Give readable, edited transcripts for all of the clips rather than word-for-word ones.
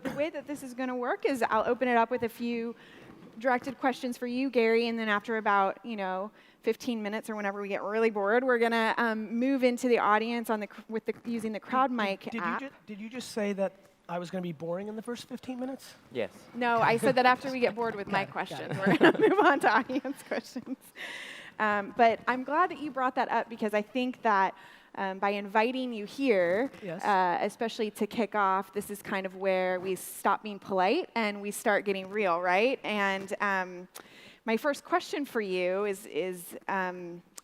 the way that this is going to work is I'll open it up with a few directed questions for you, Gary, and then after about 15 minutes or whenever we get really bored, we're going to move into the audience using the crowd mic app. Did you just say that I was going to be boring in the first 15 minutes? Yes. No, I said that after we get bored with my questions, we're going to move on to audience questions. But I'm glad that you brought that up because I think that by inviting you here, yes. Especially to kick off, this is kind of where we stop being polite and we start getting real, right? And my first question for you is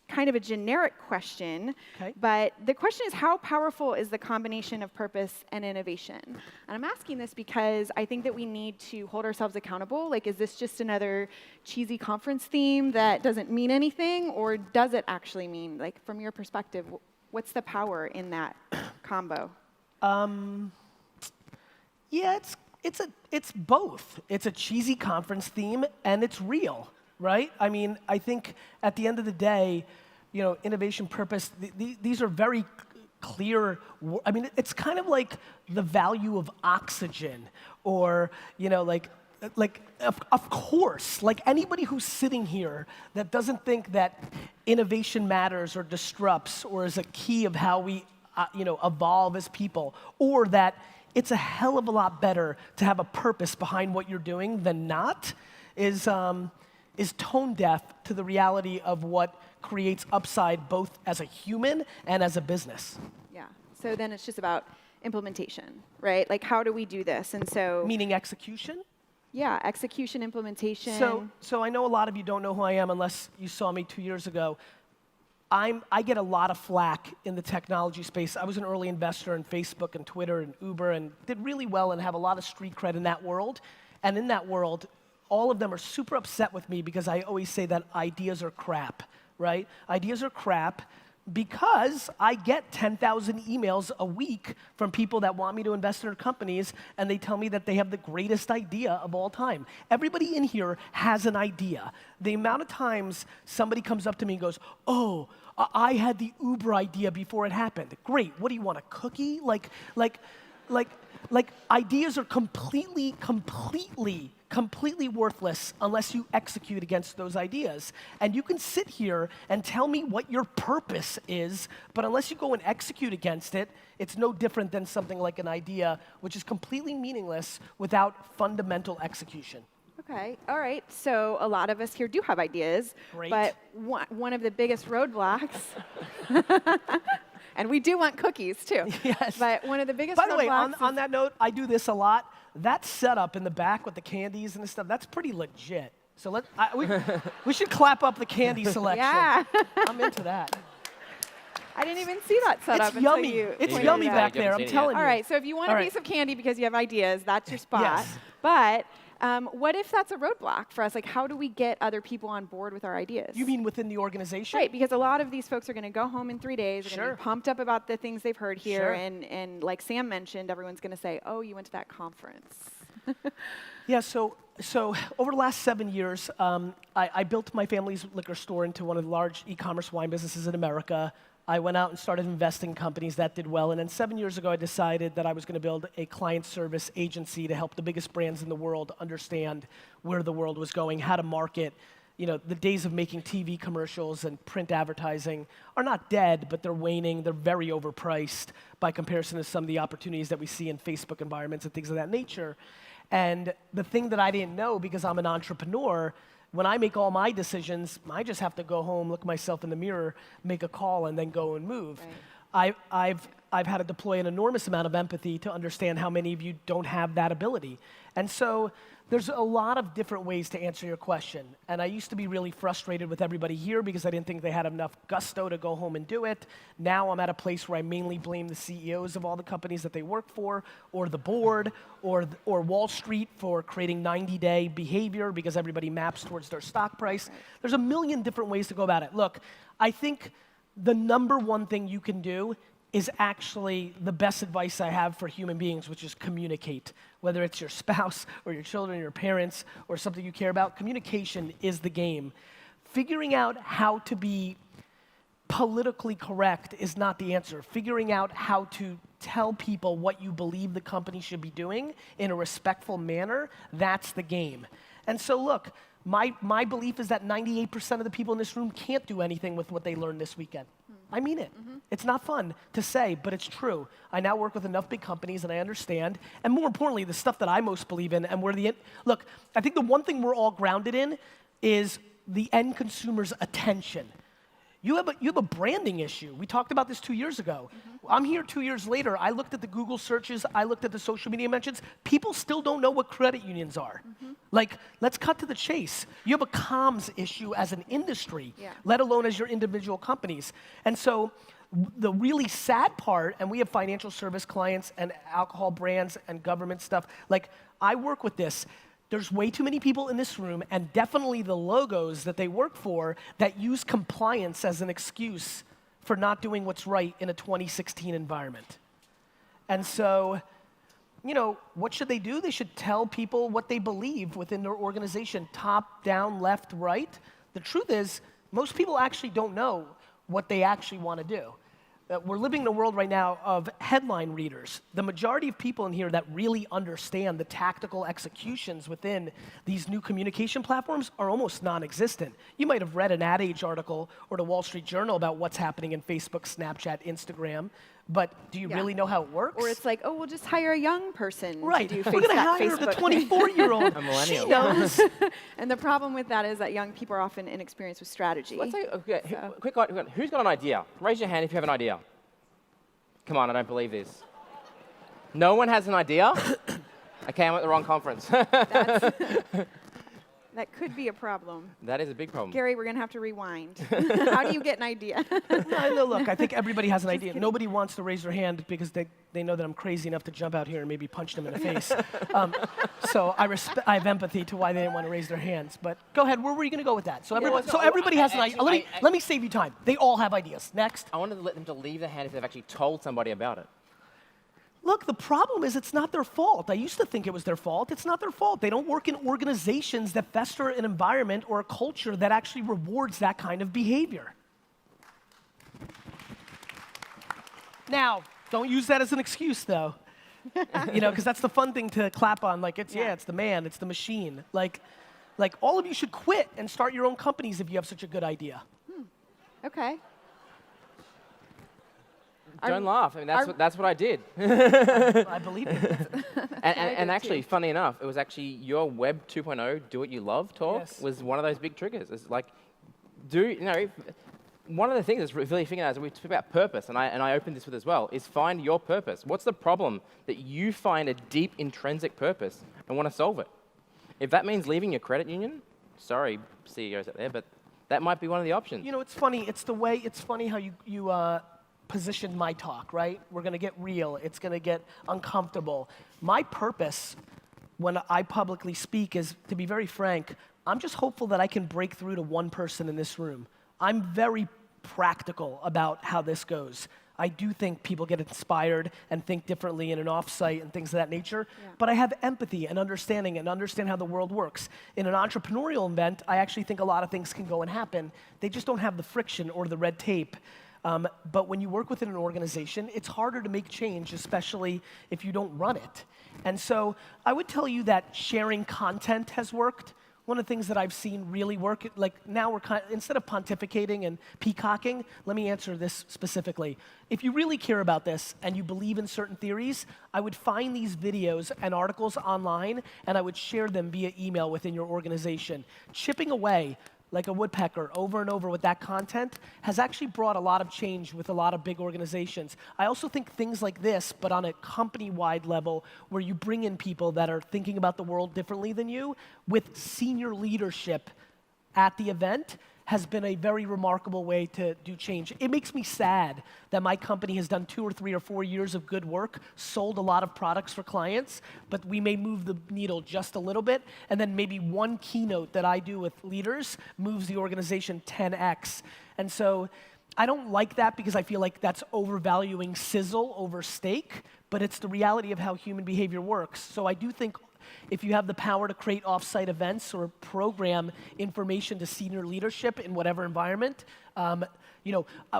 kind of a generic question, but the question is, how powerful is the combination of purpose and innovation? And I'm asking this because I think that we need to hold ourselves accountable. Like, is this just another cheesy conference theme that doesn't mean anything, or does it actually mean, like, from your perspective, what's the power in that combo? Yeah, it's both. It's a cheesy conference theme, and it's real. Right? I mean, I think at the end of the day, innovation, purpose, these are very clear. I mean, it's kind of like the value of oxygen, or of course, like anybody who's sitting here that doesn't think that innovation matters or disrupts or is a key of how we evolve as people, or that it's a hell of a lot better to have a purpose behind what you're doing than not, is tone deaf to the reality of what creates upside both as a human and as a business. Yeah, so then it's just about implementation, right? Like, how do we do this? And so— Meaning execution? Yeah, execution, implementation. So I know a lot of you don't know who I am unless you saw me 2 years ago. I get a lot of flack in the technology space. I was an early investor in Facebook and Twitter and Uber and did really well and have a lot of street cred in that world. And in that world, all of them are super upset with me because I always say that ideas are crap, right? Ideas are crap because I get 10,000 emails a week from people that want me to invest in their companies, and they tell me that they have the greatest idea of all time. Everybody in here has an idea. The amount of times somebody comes up to me and goes, oh, I had the Uber idea before it happened. Great, what do you want, a cookie? Like ideas are completely worthless unless you execute against those ideas. And you can sit here and tell me what your purpose is, but unless you go and execute against it, it's no different than something like an idea, which is completely meaningless without fundamental execution. Okay, all right. So a lot of us here do have ideas, Great. But one of the biggest roadblocks, and we do want cookies too. Yes. But one of the biggest roadblocks— By the way, on that note, I do this a lot. That setup in the back with the candies and stuff, that's pretty legit. So we should clap up the candy selection. Yeah. I'm into that. I didn't even see that setup It's until yummy. you It's pointed yummy it out. back there, I'm telling you. All right, so if you want a piece of candy because you have ideas, that's your spot. Yes. But what if that's a roadblock for us? Like, how do we get other people on board with our ideas? You mean within the organization? Right, because a lot of these folks are going to go home in 3 days, they're going to Sure. be pumped up about the things they've heard here, Sure. and like Sam mentioned, everyone's going to say, oh, you went to that conference. Yeah, so over the last 7 years, I built my family's liquor store into one of the large e-commerce wine businesses in America. I went out and started investing in companies that did well, and then 7 years ago I decided that I was going to build a client service agency to help the biggest brands in the world understand where the world was going, how to market. The days of making TV commercials and print advertising are not dead, but they're waning. They're very overpriced by comparison to some of the opportunities that we see in Facebook environments and things of that nature. And the thing that I didn't know, because I'm an entrepreneur, when I make all my decisions, I just have to go home, look myself in the mirror, make a call, and then go and move. Right. I've had to deploy an enormous amount of empathy to understand how many of you don't have that ability. And so there's a lot of different ways to answer your question. And I used to be really frustrated with everybody here because I didn't think they had enough gusto to go home and do it. Now I'm at a place where I mainly blame the CEOs of all the companies that they work for, or the board, or Wall Street for creating 90-day behavior because everybody maps towards their stock price. Right. There's a million different ways to go about it. Look, I think the number one thing you can do is actually the best advice I have for human beings, which is communicate. Whether it's your spouse or your children or your parents or something you care about, communication is the game. Figuring out how to be politically correct is not the answer. Figuring out how to tell people what you believe the company should be doing in a respectful manner, that's the game. And so look, my belief is that 98% of the people in this room can't do anything with what they learned this weekend. I mean it. It's not fun to say, but it's true. I now work with enough big companies and I understand, and more importantly, the stuff that I most believe in and look, I think the one thing we're all grounded in is the end consumer's attention. You have a branding issue. We talked about this 2 years ago. I'm here 2 years later. I looked at the Google searches. I looked at the social media mentions. People still don't know what credit unions are. Like, let's cut to the chase. You have a comms issue as an industry, let alone as your individual companies. And so the really sad part, and we have financial service clients and alcohol brands and government stuff, like I work with this. There's way too many people in this room, and definitely the logos that they work for, that use compliance as an excuse for not doing what's right in a 2016 environment. And so, you know, what should they do? They should tell people what they believe within their organization, top, down, left, right. The truth is, most people actually don't know what they actually want to do. We're living in a world right now of headline readers. The majority of people in here that really understand the tactical executions within these new communication platforms are almost non-existent. You might have read an Ad Age article or the Wall Street Journal about what's happening in Facebook, Snapchat, Instagram, but do you really know how it works? Or it's like, oh, we'll just hire a young person to do We're going to hire Facebook. the 24-year-old. A millennial. She knows. And the problem with that is that young people are often inexperienced with strategy. Let's say, okay, who's got an idea? Raise your hand if you have an idea. Come on, I don't believe this. No one has an idea? Okay, I'm at the wrong conference. That could be a problem. That is a big problem. Gary, we're going to have to rewind. How do you get an idea? No, look, I think everybody has an idea. Nobody wants to raise their hand because they know that I'm crazy enough to jump out here and maybe punch them in the face. So I have empathy to why they didn't want to raise their hands. But go ahead, where were you going to go with that? So everybody has an idea. Let me save you time. They all have ideas. Next. I wanted to let them to leave their hand if they've actually told somebody about it. Look, the problem is it's not their fault. I used to think it was their fault. It's not their fault. They don't work in organizations that foster an environment or a culture that actually rewards that kind of behavior. Now, don't use that as an excuse, though. You know, because that's the fun thing to clap on. Like, it's the man, it's the machine. Like all of you should quit and start your own companies if you have such a good idea. Okay. Don't laugh. I mean, that's what I did. I believe it. and actually, funny enough, it was actually your Web 2.0 Do What You Love talk was one of those big triggers. It's like, one of the things that's really figuring out is we talk about purpose, and I opened this with as well, is find your purpose. What's the problem that you find a deep intrinsic purpose and want to solve it? If that means leaving your credit union, sorry, CEOs out there, but that might be one of the options. You know, it's funny. It's funny how you positioned my talk, right? We're going to get real. It's going to get uncomfortable. My purpose when I publicly speak is, to be very frank, I'm just hopeful that I can break through to one person in this room. I'm very practical about how this goes. I do think people get inspired and think differently in an offsite and things of that nature, but I have empathy and understand how the world works. In an entrepreneurial event, I actually think a lot of things can go and happen. They just don't have the friction or the red tape. But when you work within an organization, it's harder to make change, especially if you don't run it. And so I would tell you that sharing content has worked. One of the things that I've seen really work, like now instead of pontificating and peacocking, let me answer this specifically. If you really care about this and you believe in certain theories, I would find these videos and articles online and I would share them via email within your organization. Chipping away like a woodpecker over and over with that content has actually brought a lot of change with a lot of big organizations. I also think things like this, but on a company-wide level, where you bring in people that are thinking about the world differently than you, with senior leadership at the event, has been a very remarkable way to do change. It makes me sad that my company has done 2 or 3 or 4 years of good work, sold a lot of products for clients, but we may move the needle just a little bit, and then maybe one keynote that I do with leaders moves the organization 10x. And so I don't like that because I feel like that's overvaluing sizzle over steak, but it's the reality of how human behavior works. So I do think if you have the power to create off-site events or program information to senior leadership in whatever environment,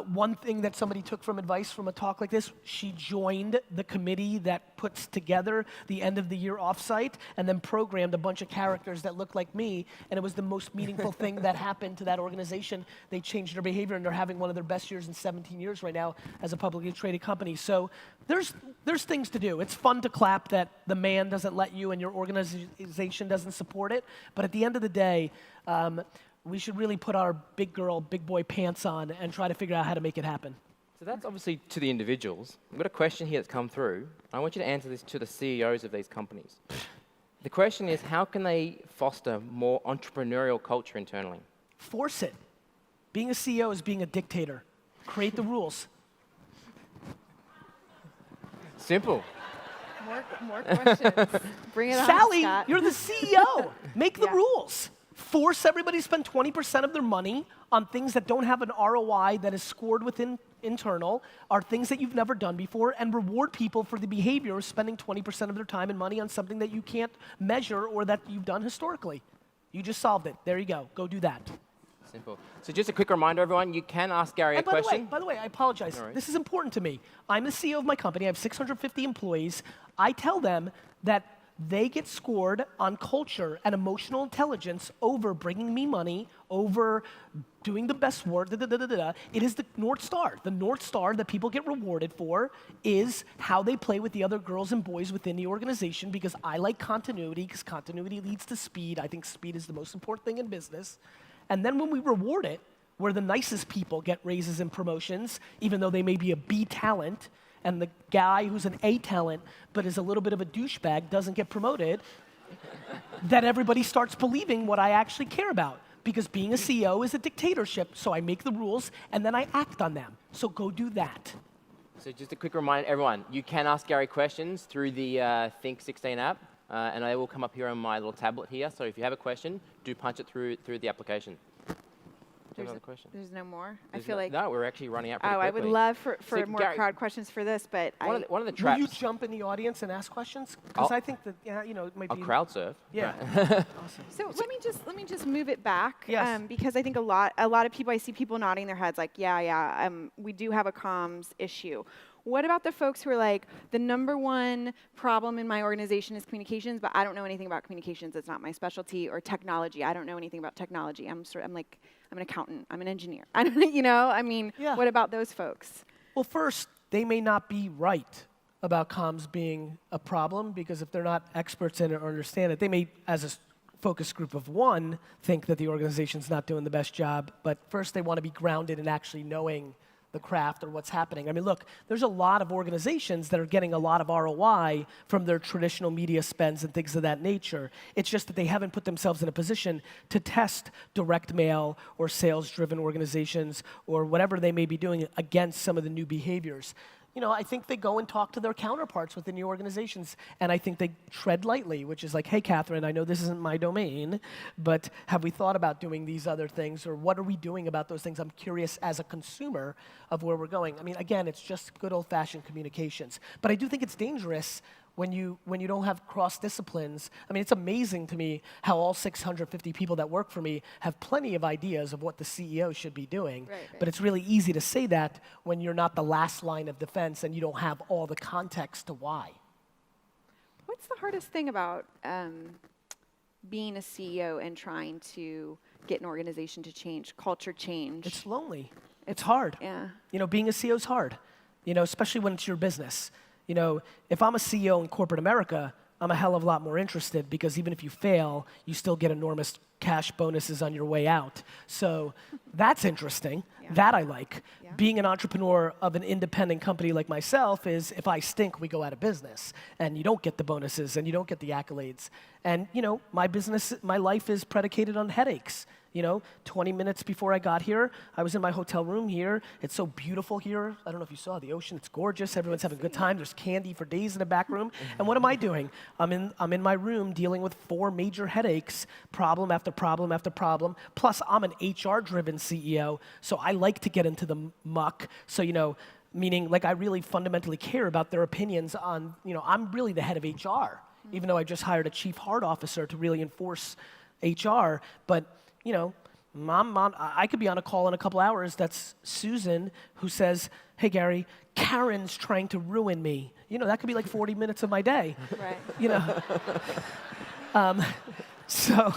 one thing that somebody took from advice from a talk like this, she joined the committee that puts together the end of the year offsite and then programmed a bunch of characters that looked like me, and it was the most meaningful thing that happened to that organization. They changed their behavior, and they're having one of their best years in 17 years right now as a publicly traded company. So there's things to do. It's fun to clap that the man doesn't let you and your organization doesn't support it, but at the end of the day, we should really put our big girl, big boy pants on and try to figure out how to make it happen. So that's obviously to the individuals. We've got a question here that's come through. I want you to answer this to the CEOs of these companies. The question is, how can they foster more entrepreneurial culture internally? Force it. Being a CEO is being a dictator. Create the rules. Simple. More questions. Bring it on, Sally, Scott. you're the CEO. Make the Yeah. rules. Force everybody to spend 20% of their money on things that don't have an ROI that is scored within internal, are things that you've never done before, and reward people for the behavior of spending 20% of their time and money on something that you can't measure or that you've done historically. You just solved it. There you go. Go do that. Simple. So just a quick reminder, everyone, you can ask Gary a question. By the way, I apologize. All right. This is important to me. I'm the CEO of my company. I have 650 employees. I tell them that they get scored on culture and emotional intelligence over bringing me money, over doing the best work, It is the North Star. The North Star that people get rewarded for is how they play with the other girls and boys within the organization, because I like continuity, because continuity leads to speed. I think speed is the most important thing in business. And then when we reward it, where the nicest people get raises and promotions, even though they may be a B talent, and the guy who's an A talent but is a little bit of a douchebag doesn't get promoted, that everybody starts believing what I actually care about. Because being a CEO is a dictatorship, so I make the rules and then I act on them. So go do that. So just a quick reminder, everyone, you can ask Gary questions through the Think 16 app, and they will come up here on my little tablet here. So if you have a question, do punch it through the application. Do you have another question? There's no more. I There's feel like. No, we're actually running out pretty Oh, quickly. I would love for So, more Gary, crowd questions for this, but one of the Will traps. you jump in the audience and ask questions? Because I'll- I think that, it might I'll be... crowd surf. Yeah. Awesome. So let me just move it back, Yes. because I think a lot of people, I see people nodding their heads like, yeah, we do have a comms issue. What about the folks who are like, the number one problem in my organization is communications, but I don't know anything about communications. It's not my specialty, or technology. I don't know anything about technology. I'm an accountant. I'm an engineer. I don't, Yeah. What about those folks? Well, first, they may not be right about comms being a problem, because if they're not experts in it or understand it, they may, as a focus group of one, think that the organization's not doing the best job. But first, they want to be grounded in actually knowing the craft or what's happening. I mean, look, there's a lot of organizations that are getting a lot of ROI from their traditional media spends and things of that nature. It's just that they haven't put themselves in a position to test direct mail or sales-driven organizations or whatever they may be doing against some of the new behaviors. I think they go and talk to their counterparts within the organizations, and I think they tread lightly, which is like, hey, Catherine, I know this isn't my domain, but have we thought about doing these other things, or what are we doing about those things? I'm curious as a consumer of where we're going. I mean, again, it's just good old-fashioned communications. But I do think it's dangerous when you don't have cross disciplines. I mean, it's amazing to me how all 650 people that work for me have plenty of ideas of what the CEO should be doing. Right. But it's really easy to say that when you're not the last line of defense and you don't have all the context to why. What's the hardest thing about being a CEO and trying to get an organization to change, culture change? It's lonely. It's hard. Yeah. Being a CEO is hard, especially when it's your business. If I'm a CEO in corporate America, I'm a hell of a lot more interested, because even if you fail, you still get enormous cash bonuses on your way out. So that's interesting. Yeah. That I like. Yeah. Being an entrepreneur of an independent company like myself is, if I stink, we go out of business. And you don't get the bonuses and you don't get the accolades. And, my life is predicated on headaches. 20 minutes before I got here, I was in my hotel room here. It's so beautiful here. I don't know if you saw the ocean. It's gorgeous. Everyone's having a good time. There's candy for days in the back room. And what am I doing? I'm in my room dealing with 4 major headaches, problem after problem after problem. Plus, I'm an HR-driven CEO, so I like to get into the muck. So, meaning like I really fundamentally care about their opinions on, I'm really the head of HR even though I just hired a chief heart officer to really enforce HR. But, you know, I could be on a call in a couple hours. That's Susan who says, hey, Gary, Karen's trying to ruin me. You know, that could be like 40 minutes of my day. Right. You know. So,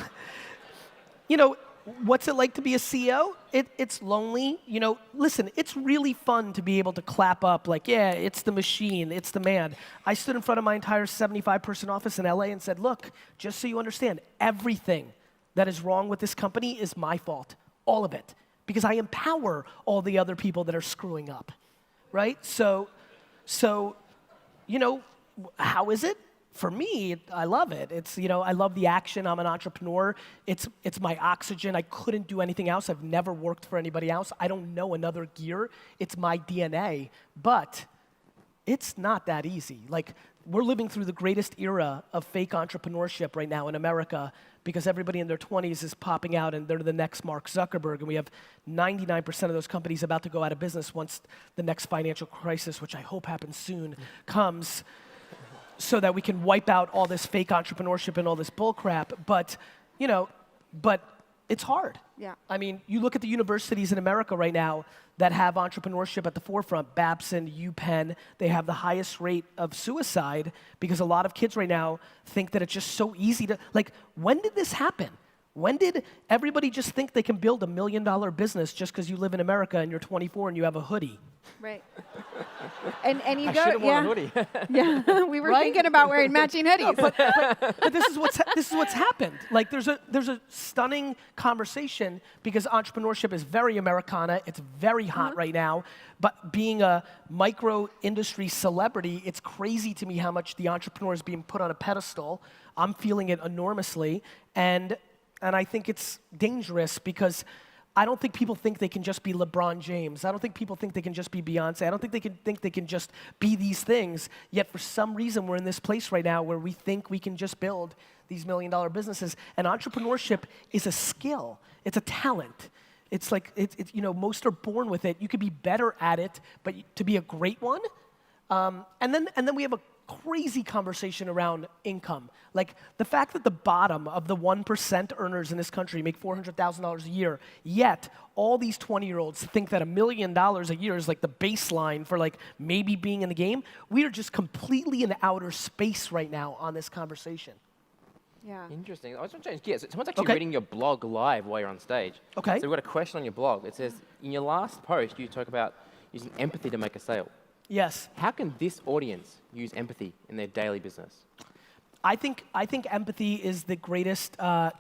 you know, what's it like to be a CEO? It's lonely. You know, listen, it's really fun to be able to clap up like, yeah, it's the machine, it's the man. I stood in front of my entire 75-person office in LA and said, look, just so you understand, everything that is wrong with this company is my fault, all of it, because I empower all the other people that are screwing up, right? So, you know, how is it? For me, I love it. It's, you know, I love the action. I'm an entrepreneur. It's my oxygen. I couldn't do anything else. I've never worked for anybody else. I don't know another gear. It's my DNA, but it's not that easy. Like, we're living through the greatest era of fake entrepreneurship right now in America because everybody in their 20s is popping out and they're the next Mark Zuckerberg, and we have 99% of those companies about to go out of business once the next financial crisis, which I hope happens soon, comes, so that we can wipe out all this fake entrepreneurship and all this bull crap. But, you know, it's hard. Yeah. I mean, you look at the universities in America right now that have entrepreneurship at the forefront, Babson, UPenn, they have the highest rate of suicide because a lot of kids right now think that it's just so easy to, like, when did this happen? When did everybody just think they can build $1 million business just because you live in America and you're 24 and you have a hoodie? Right. And you I go, should have worn yeah. a hoodie. Yeah, we were Right? thinking about wearing matching hoodies. But this is what's happened. Like, there's a stunning conversation because entrepreneurship is very Americana. It's very hot right now. But being a micro industry celebrity, it's crazy to me how much the entrepreneur is being put on a pedestal. I'm feeling it enormously, and I think it's dangerous because I don't think people think they can just be LeBron James. I don't think people think they can just be Beyonce. I don't think they can just be these things. Yet for some reason, we're in this place right now where we think we can just build these $1 million businesses. And entrepreneurship is a skill. It's a talent. It's like, you know, most are born with it. You could be better at it, but to be a great one. And then we have a crazy conversation around income. Like, the fact that the bottom of the 1% earners in this country make $400,000 a year, yet all these 20-year-olds think that $1 million a year is like the baseline for like maybe being in the game. We are just completely in outer space right now on this conversation. Yeah. Interesting. I was going to change gears. Someone's actually Okay. reading your blog live while you're on stage. Okay. So we've got a question on your blog. It says, in your last post, you talk about using empathy to make a sale. Yes. How can this audience use empathy in their daily business? I think empathy is the greatest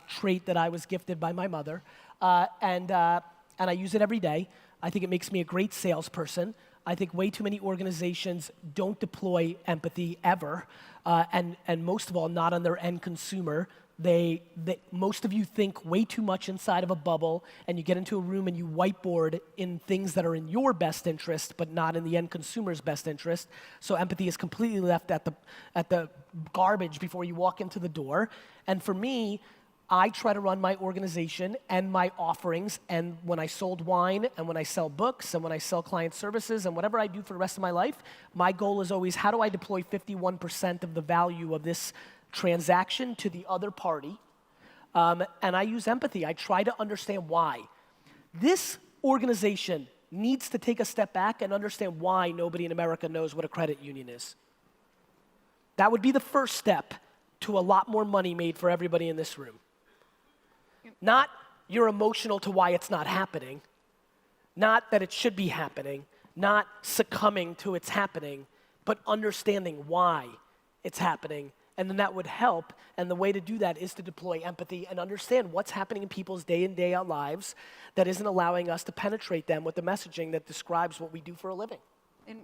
trait that I was gifted by my mother, and I use it every day. I think it makes me a great salesperson. I think way too many organizations don't deploy empathy ever, and most of all, not on their end consumer. Most of you think way too much inside of a bubble, and you get into a room and you whiteboard in things that are in your best interest, but not in the end consumer's best interest. So empathy is completely left at the garbage before you walk into the door. And for me, I try to run my organization and my offerings, and when I sold wine, and when I sell books, and when I sell client services, and whatever I do for the rest of my life, my goal is always, how do I deploy 51% of the value of this transaction to the other party? And I use empathy. I try to understand why. This organization needs to take a step back and understand why nobody in America knows what a credit union is. That would be the first step to a lot more money made for everybody in this room. Not you're emotional to why it's not happening, not that it should be happening, not succumbing to it's happening, but understanding why it's happening. And then that would help, and the way to do that is to deploy empathy and understand what's happening in people's day in, day out lives that isn't allowing us to penetrate them with the messaging that describes what we do for a living. And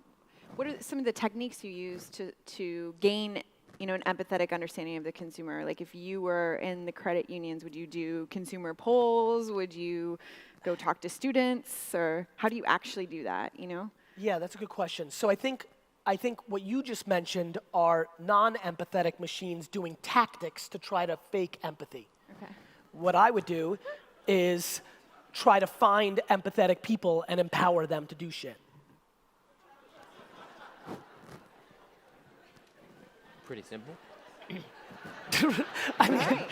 what are some of the techniques you use to gain, you know, an empathetic understanding of the consumer? Like, if you were in the credit unions, would you do consumer polls? Would you go talk to students? Or how do you actually do that, you know? Yeah, that's a good question. So I think what you just mentioned are non-empathetic machines doing tactics to try to fake empathy. Okay. What I would do is try to find empathetic people and empower them to do shit. Pretty simple. I mean, Right.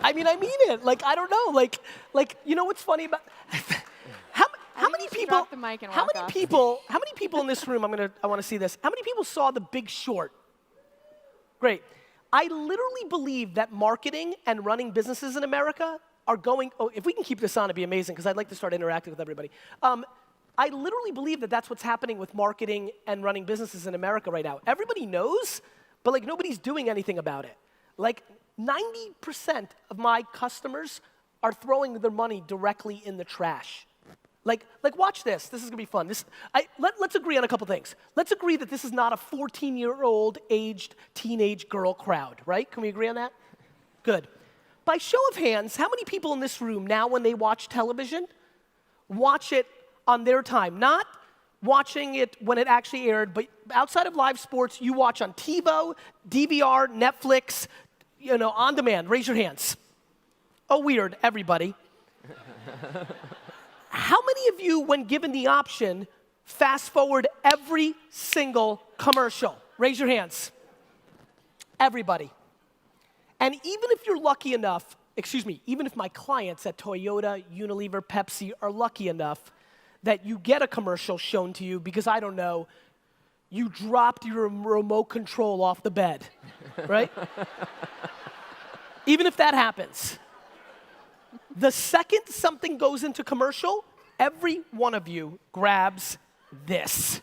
I mean it. Like, I don't know. Like, you know what's funny about how many you should people? drop the mic and how walk many off. people? How many people in this room? I want to see this. How many people saw The Big Short? Great. I literally believe that marketing and running businesses in America are going. Oh, if we can keep this on, it'd be amazing because I'd like to start interacting with everybody. I literally believe that that's what's happening with marketing and running businesses in America right now. Everybody knows, but like nobody's doing anything about it. Like 90% of my customers are throwing their money directly in the trash. Like watch this. This is gonna be fun. Let's agree on a couple things. Let's agree that this is not a 14-year-old aged teenage girl crowd, right? Can we agree on that? Good. By show of hands, how many people in this room now when they watch television, watch it on their time? Not watching it when it actually aired, but outside of live sports, you watch on TiVo, DVR, Netflix, on demand. Raise your hands. Oh, weird, everybody. How many of you, when given the option, fast forward every single commercial? Raise your hands. Everybody. And even if you're lucky enough, even if my clients at Toyota, Unilever, Pepsi are lucky enough that you get a commercial shown to you because, I don't know, you dropped your remote control off the bed, right? Even if that happens. The second something goes into commercial, every one of you grabs this.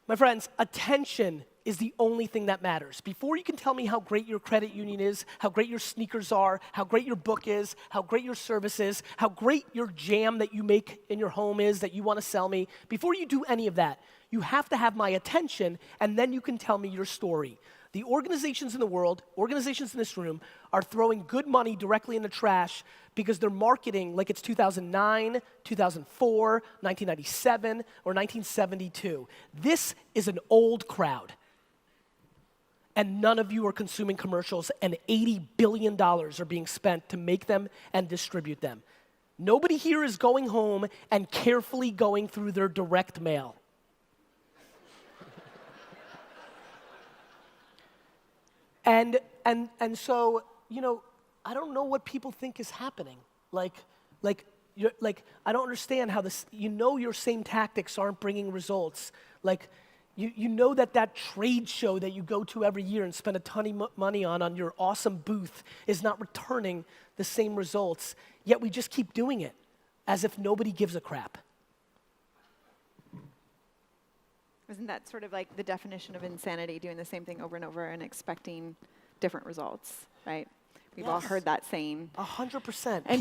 My friends, attention is the only thing that matters. Before you can tell me how great your credit union is, how great your sneakers are, how great your book is, how great your service is, how great your jam that you make in your home is that you want to sell me, before you do any of that, you have to have my attention, and then you can tell me your story. The organizations in the world, organizations in this room, are throwing good money directly in the trash because they're marketing like it's 2009, 2004, 1997, or 1972. This is an old crowd. And none of you are consuming commercials, and $80 billion are being spent to make them and distribute them. Nobody here is going home and carefully going through their direct mail. And so, I don't know what people think is happening. I don't understand how this, your same tactics aren't bringing results. You know that trade show that you go to every year and spend a ton of money on your awesome booth is not returning the same results, yet we just keep doing it as if nobody gives a crap. Isn't that sort of like the definition of insanity, doing the same thing over and over and expecting different results, right? We've all heard that saying. 100%. And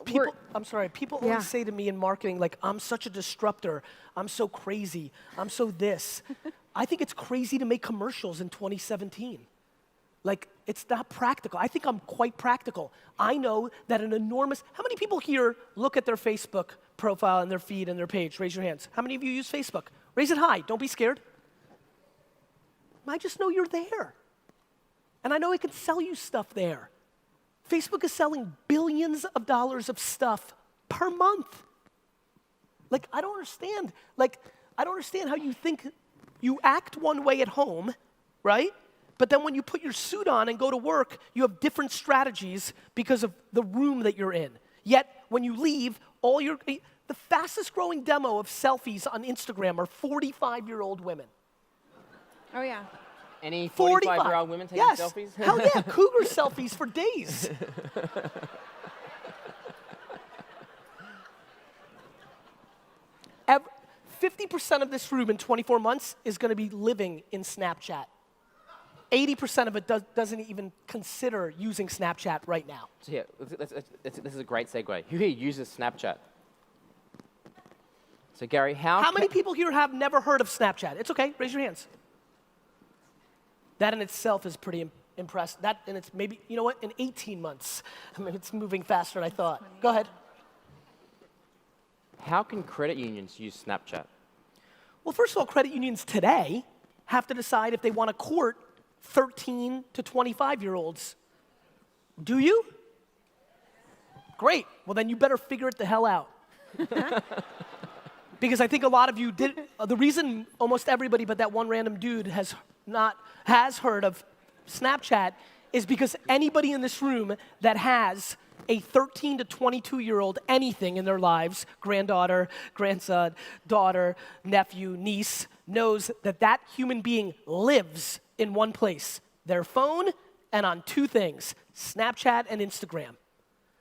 People always say to me in marketing, like, I'm such a disruptor, I'm so crazy, I'm so this. I think it's crazy to make commercials in 2017. Like, it's not practical. I think I'm quite practical. I know that how many people here look at their Facebook profile and their feed and their page? Raise your hands. How many of you use Facebook? Raise it high, don't be scared. I just know you're there. And I know I can sell you stuff there. Facebook is selling billions of dollars of stuff per month. I don't understand. I don't understand how you think you act one way at home, right? But then when you put your suit on and go to work, you have different strategies because of the room that you're in. Yet, when you leave, the fastest growing demo of selfies on Instagram are 45-year-old women. Oh, yeah. Any 45-year-old women taking selfies? Hell yeah, cougar selfies for days. 50% of this room in 24 months is going to be living in Snapchat. 80% of it doesn't even consider using Snapchat right now. So yeah, this is a great segue. Who here uses Snapchat? So Gary, how many people here have never heard of Snapchat? It's okay, raise your hands. That in itself is pretty impressive. And it's maybe, in 18 months. I mean, it's moving faster than I thought. Go ahead. How can credit unions use Snapchat? Well, first of all, credit unions today have to decide if they want to court 13 to 25-year-olds. Do you? Great. Well, then you better figure it the hell out. Because I think a lot of you did. The reason almost everybody but that one random dude has has heard of Snapchat is because anybody in this room that has a 13 to 22-year-old anything in their lives, granddaughter, grandson, daughter, nephew, niece, knows that that human being lives in one place, their phone and on two things, Snapchat and Instagram.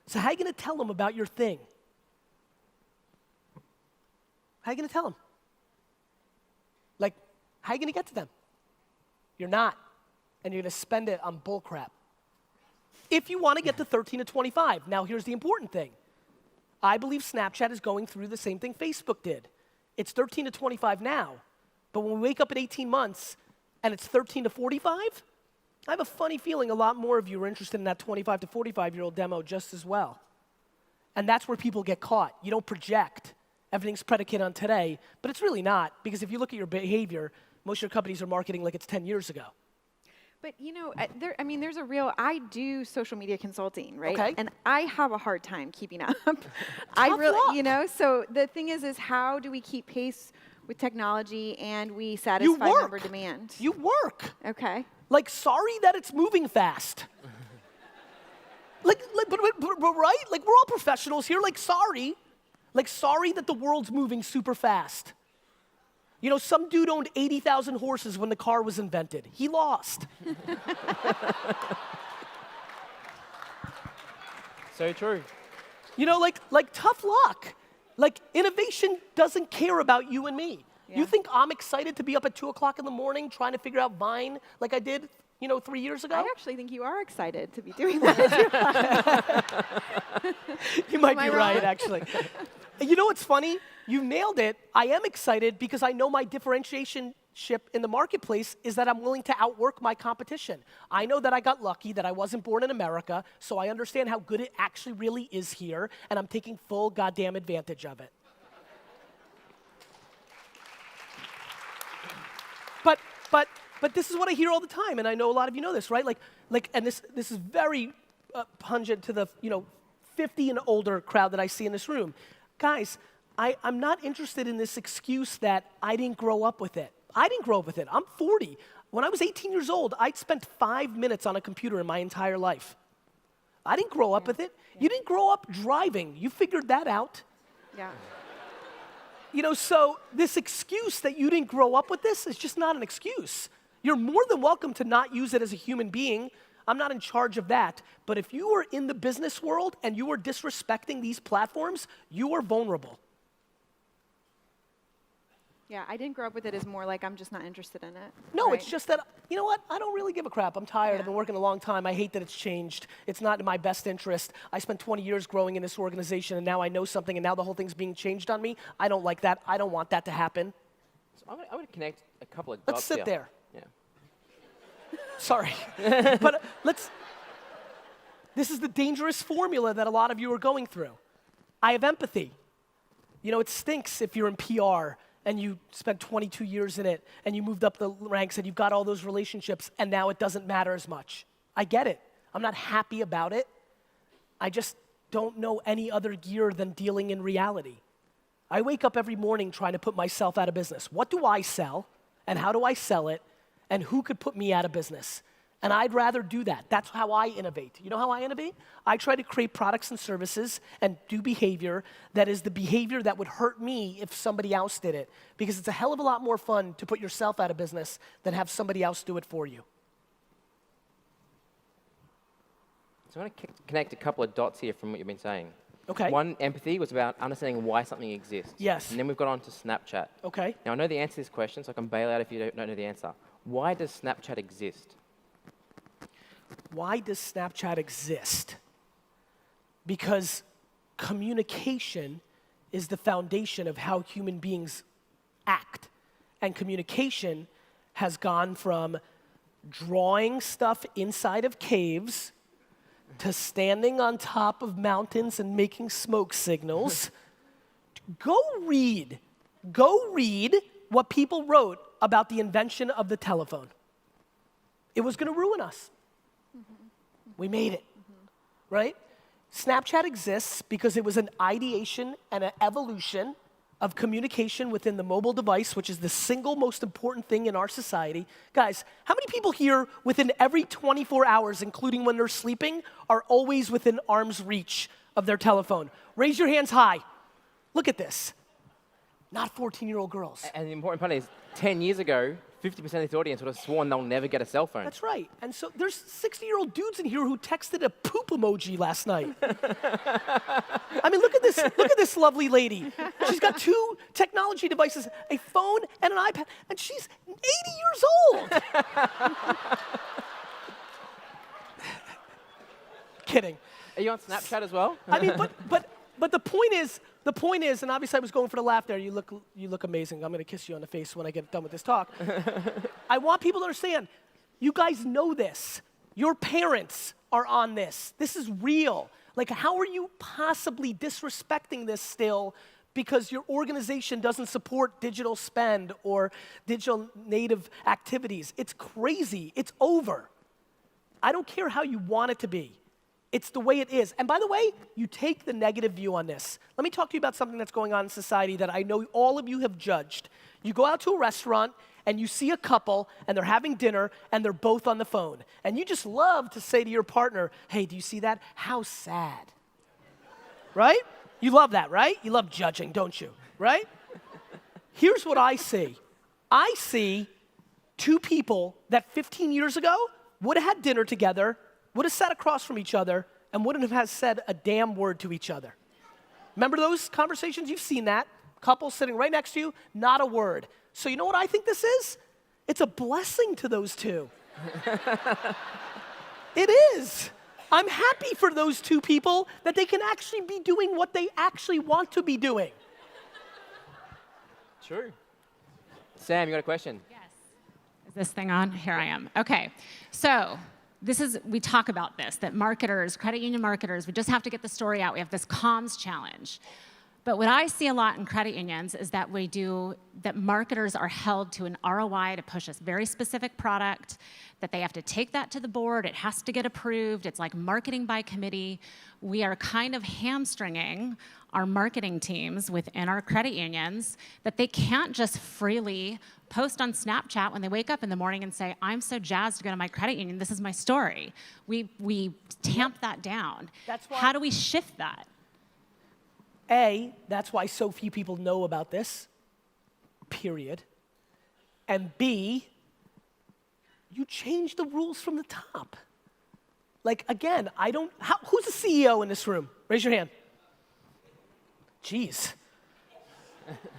So how are you gonna tell them about your thing? How are you gonna tell them? Like, how are you gonna get to them? You're not, and you're gonna spend it on bullcrap. If you wanna get to 13 to 25, now here's the important thing. I believe Snapchat is going through the same thing Facebook did. It's 13 to 25 now, but when we wake up in 18 months and it's 13 to 45, I have a funny feeling a lot more of you are interested in that 25 to 45-year-old demo just as well. And that's where people get caught. You don't project. Everything's predicated on today, but it's really not, because if you look at your behavior, most of your companies are marketing like it's 10 years ago. But you know, there's a real, I do social media consulting, right? Okay. And I have a hard time keeping up. Tough luck. You know, so the thing is how do we keep pace with technology and we satisfy member demand? You work. Okay. Like, sorry that it's moving fast. but right? Like, we're all professionals here. Like, sorry. Like, sorry that the world's moving super fast. You know, some dude owned 80,000 horses when the car was invented. He lost. So true. You know, like tough luck. Like, innovation doesn't care about you and me. Yeah. You think I'm excited to be up at 2 o'clock in the morning trying to figure out Vine like I did, 3 years ago? I actually think you are excited to be doing that. You might Am I be right, wrong? actually. You know what's funny? You nailed it. I am excited because I know my differentiation in the marketplace is that I'm willing to outwork my competition. I know that I got lucky, that I wasn't born in America, so I understand how good it actually really is here, and I'm taking full goddamn advantage of it. But this is what I hear all the time, and I know a lot of you know this, right? And this is very pungent to the 50 and older crowd that I see in this room. Guys, I'm not interested in this excuse that I didn't grow up with it. I didn't grow up with it. I'm 40. When I was 18 years old, I'd spent 5 minutes on a computer in my entire life. I didn't grow up with it. Yeah. You didn't grow up driving. You figured that out. Yeah. So this excuse that you didn't grow up with this is just not an excuse. You're more than welcome to not use it as a human being. I'm not in charge of that. But if you are in the business world and you are disrespecting these platforms, you are vulnerable. Yeah, I didn't grow up with it as more like I'm just not interested in it. No, right? It's just that, you know what? I don't really give a crap. I'm tired. Yeah. I've been working a long time. I hate that it's changed. It's not in my best interest. I spent 20 years growing in this organization, and now I know something, and now the whole thing's being changed on me. I don't like that. I don't want that to happen. So I'm going to connect a couple of dots Let's sit here. there. Yeah. Sorry. But this is the dangerous formula that a lot of you are going through. I have empathy. It stinks if you're in PR and you spent 22 years in it and you moved up the ranks and you've got all those relationships and now it doesn't matter as much. I get it. I'm not happy about it. I just don't know any other gear than dealing in reality. I wake up every morning trying to put myself out of business. What do I sell and how do I sell it and who could put me out of business? And I'd rather do that. That's how I innovate. You know how I innovate? I try to create products and services and do behavior that is the behavior that would hurt me if somebody else did it. Because it's a hell of a lot more fun to put yourself out of business than have somebody else do it for you. So I want to connect a couple of dots here from what you've been saying. Okay. One, empathy was about understanding why something exists. Yes. And then we've got on to Snapchat. Okay. Now I know the answer to this question, so I can bail out if you don't know the answer. Why does Snapchat exist? Why does Snapchat exist? Because communication is the foundation of how human beings act. And communication has gone from drawing stuff inside of caves to standing on top of mountains and making smoke signals. Go read what people wrote about the invention of the telephone. It was going to ruin us. We made it, right? Snapchat exists because it was an ideation and an evolution of communication within the mobile device, which is the single most important thing in our society. Guys, how many people here within every 24 hours, including when they're sleeping, are always within arm's reach of their telephone? Raise your hands high. Look at this. Not 14-year-old girls. And the important part is, 10 years ago, 50% of this audience would have sworn they'll never get a cell phone. That's right. And so there's 60-year-old dudes in here who texted a poop emoji last night. I mean, look at this lovely lady. She's got 2 technology devices, a phone and an iPad, and she's 80 years old. Kidding. Are you on Snapchat as well? I mean, but the point is, and obviously I was going for the laugh there. You look amazing. I'm gonna kiss you on the face when I get done with this talk. I want people to understand, you guys know this. Your parents are on this. This is real. Like, how are you possibly disrespecting this still because your organization doesn't support digital spend or digital native activities? It's crazy. It's over. I don't care how you want it to be. It's the way it is. And by the way, you take the negative view on this. Let me talk to you about something that's going on in society that I know all of you have judged. You go out to a restaurant and you see a couple and they're having dinner and they're both on the phone. And you just love to say to your partner, hey, do you see that? How sad. Right? You love that, right? You love judging, don't you? Right? Here's what I see. I see 2 people that 15 years ago would have had dinner together, would have sat across from each other, and wouldn't have said a damn word to each other. Remember those conversations? You've seen that. Couple sitting right next to you, not a word. So you know what I think this is? It's a blessing to those 2. It is. I'm happy for those 2 people that they can actually be doing what they actually want to be doing. True. Sam, you got a question? Yes. Is this thing on? Here I am. Okay. So we talk about this, that marketers, credit union marketers, we just have to get the story out. We have this comms challenge. But what I see a lot in credit unions is that marketers are held to an ROI to push a very specific product, that they have to take that to the board, it has to get approved, it's like marketing by committee. We are kind of hamstringing our marketing teams within our credit unions that they can't just freely post on Snapchat when they wake up in the morning and say, I'm so jazzed to go to my credit union, this is my story. We tamp that down. That's why. How do we shift that? A, that's why so few people know about this, period. And B, you change the rules from the top. Like, again, who's the CEO in this room? Raise your hand. Jeez.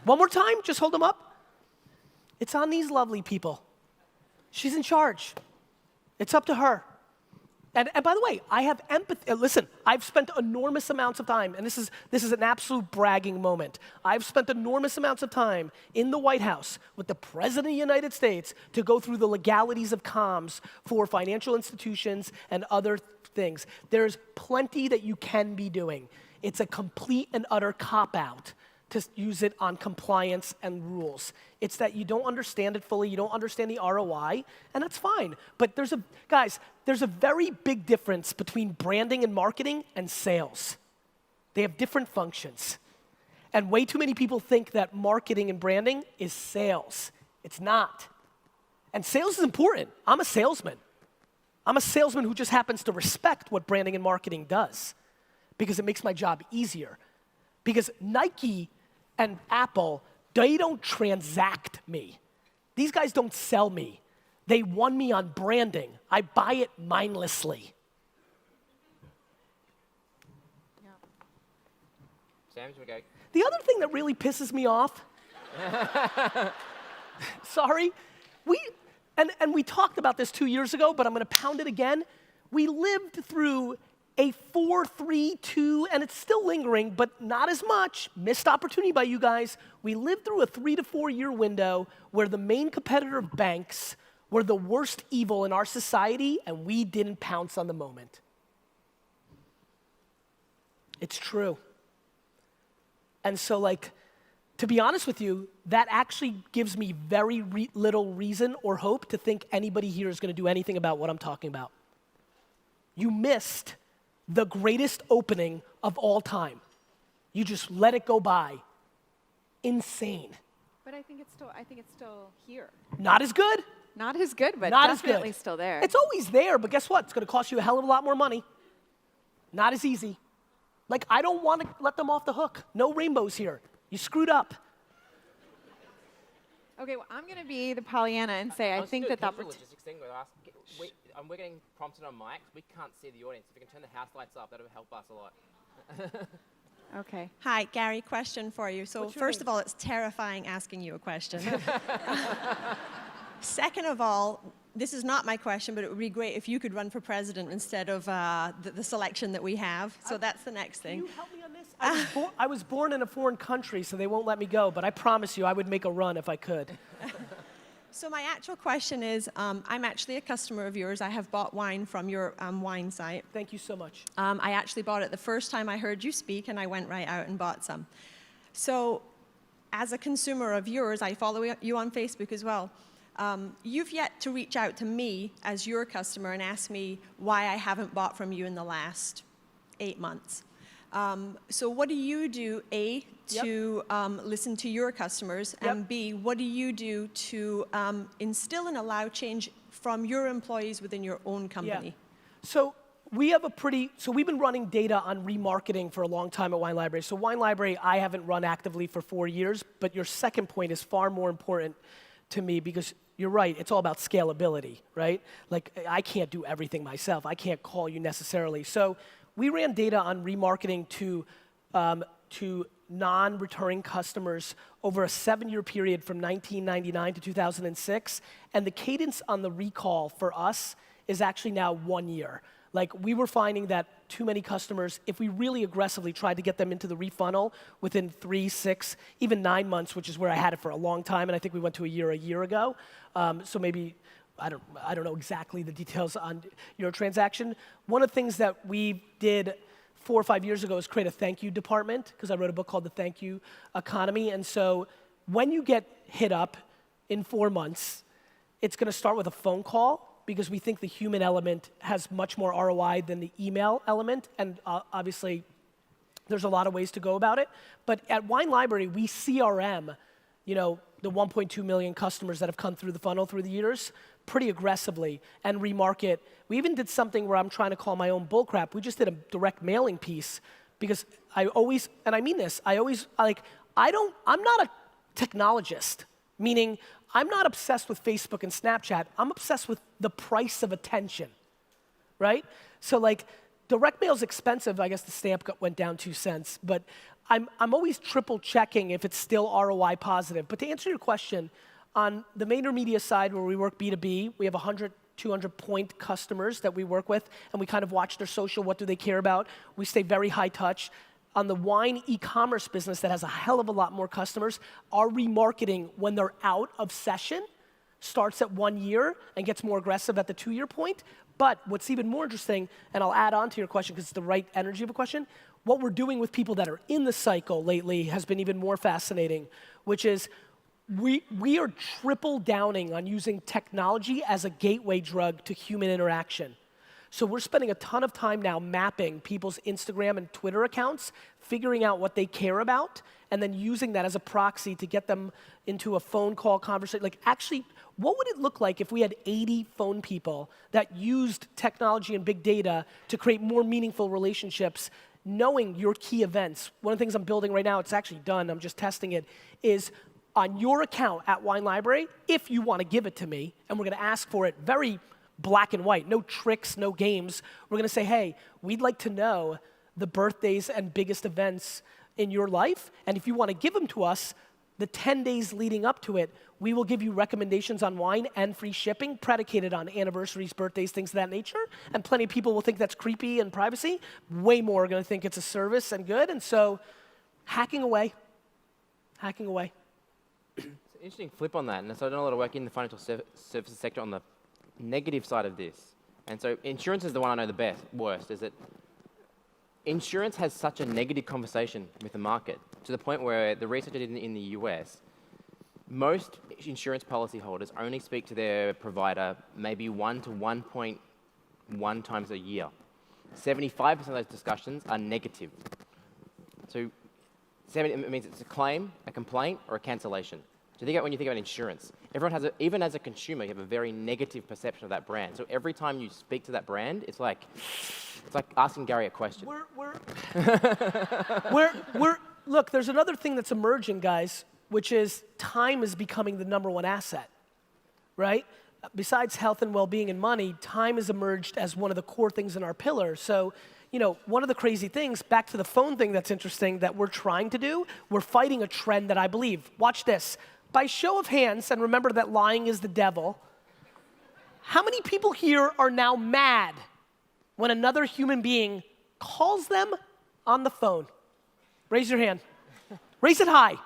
One more time, just hold them up. It's on these lovely people. She's in charge. It's up to her. And by the way, I have empathy. Listen, I've spent enormous amounts of time, and this is an absolute bragging moment. I've spent enormous amounts of time in the White House with the President of the United States to go through the legalities of comms for financial institutions and other things. There's plenty that you can be doing. It's a complete and utter cop-out to use it on compliance and rules. It's that you don't understand it fully, you don't understand the ROI, and that's fine. But there's a very big difference between branding and marketing and sales. They have different functions. And way too many people think that marketing and branding is sales. It's not. And sales is important. I'm a salesman. I'm a salesman who just happens to respect what branding and marketing does because it makes my job easier. Because Nike and Apple, they don't transact me. These guys don't sell me. They won me on branding. I buy it mindlessly. Yeah. Sam, should we go? The other thing that really pisses me off, sorry, we talked about this 2 years ago, but I'm gonna pound it again. We lived through a 4-3-2, and it's still lingering, but not as much. Missed opportunity by you guys. We lived through a 3 to 4 year window where the main competitor of banks were the worst evil in our society, and we didn't pounce on the moment. It's true. And so, like, to be honest with you, that actually gives me very little reason or hope to think anybody here is gonna do anything about what I'm talking about. You missed the greatest opening of all time. You just let it go by. insane. But I think it's still here. Not as good. Not as good, but Not as definitely good. still there. It's always there, but guess what? It's going to cost you a hell of a lot more money. Not as easy. Like, I don't want to let them off the hook. No rainbows here. You screwed up. Okay, well, I'm going to be the Pollyanna and say I think that logistics thing. We're getting prompted on mics. We can't see the audience. If you can turn the house lights up, that'll help us a lot. Okay. Hi, Gary, question for you. So What's your first name? of all, it's terrifying asking you a question. Second of all, this is not my question, but it would be great if you could run for president instead of the selection that we have. So that's the next Can thing. you help me on this? I was born in a foreign country, so they won't let me go, but I promise you I would make a run if I could. So my actual question is, I'm actually a customer of yours. I have bought wine from your wine site. Thank you so much. I actually bought it the first time I heard you speak, and I went right out and bought some. So as a consumer of yours, I follow you on Facebook as well. You've yet to reach out to me as your customer and ask me why I haven't bought from you in the last 8 months. So what do you do, A, to listen to your customers, and B, what do you do to instill and allow change from your employees within your own company? Yeah. So we've been running data on remarketing for a long time at Wine Library. So Wine Library, I haven't run actively for 4 years, but your second point is far more important to me because you're right, it's all about scalability, right? Like, I can't do everything myself. I can't call you necessarily. So we ran data on remarketing to non-returning customers over a 7-year period from 1999 to 2006, and the cadence on the recall for us is actually now 1 year. Like, we were finding that too many customers, if we really aggressively tried to get them into the refunnel within 3, 6, even 9 months, which is where I had it for a long time, and I think we went to a year ago. So maybe, I don't know exactly the details on your transaction. One of the things that we did 4 or 5 years ago is create a thank you department, because I wrote a book called The Thank You Economy. And so when you get hit up in 4 months, it's going to start with a phone call, because we think the human element has much more ROI than the email element. And obviously, there's a lot of ways to go about it. But at Wine Library, we CRM, the 1.2 million customers that have come through the funnel through the years pretty aggressively and remarket. We even did something where I'm trying to call my own bullcrap. We just did a direct mailing piece because I always, and I mean this, I'm not a technologist, meaning I'm not obsessed with Facebook and Snapchat. I'm obsessed with the price of attention, right? So like, direct mail's expensive. I guess the stamp went down 2 cents, but I'm always triple checking if it's still ROI positive. But to answer your question, on the VaynerMedia side where we work B2B, we have 100, 200 point customers that we work with, and we kind of watch their social, what do they care about. We stay very high touch. On the wine e-commerce business that has a hell of a lot more customers, our remarketing when they're out of session starts at 1 year and gets more aggressive at the 2-year point. But what's even more interesting, and I'll add on to your question because it's the right energy of a question, what we're doing with people that are in the cycle lately has been even more fascinating, which is we are triple downing on using technology as a gateway drug to human interaction. So we're spending a ton of time now mapping people's Instagram and Twitter accounts, figuring out what they care about, and then using that as a proxy to get them into a phone call conversation. Like, actually, what would it look like if we had 80 phone people that used technology and big data to create more meaningful relationships, knowing your key events? One of the things I'm building right now, it's actually done, I'm just testing it, is on your account at Wine Library, if you want to give it to me, and we're going to ask for it very black and white, no tricks, no games. We're going to say, hey, we'd like to know the birthdays and biggest events in your life, and if you want to give them to us, the 10 days leading up to it, we will give you recommendations on wine and free shipping predicated on anniversaries, birthdays, things of that nature, and plenty of people will think that's creepy and privacy. Way more are going to think it's a service and good, and so hacking away. It's an interesting flip on that, and so I've done a lot of work in the financial services sector on the negative side of this. And so insurance is the one I know the worst, is that insurance has such a negative conversation with the market to the point where the research I did in the US, most insurance policyholders only speak to their provider maybe 1 to 1.1 times a year. 75% of those discussions are negative. So It means it's a claim, a complaint, or a cancellation. So when you think about insurance, everyone has, even as a consumer, you have a very negative perception of that brand. So every time you speak to that brand, it's like asking Gary a question. Look, there's another thing that's emerging, guys, which is time is becoming the #1 asset, right? Besides health and well-being and money, time has emerged as one of the core things in our pillars. So, one of the crazy things, back to the phone thing that's interesting that we're trying to do, we're fighting a trend that I believe. Watch this. By show of hands, and remember that lying is the devil, how many people here are now mad when another human being calls them on the phone? Raise your hand. Raise it high.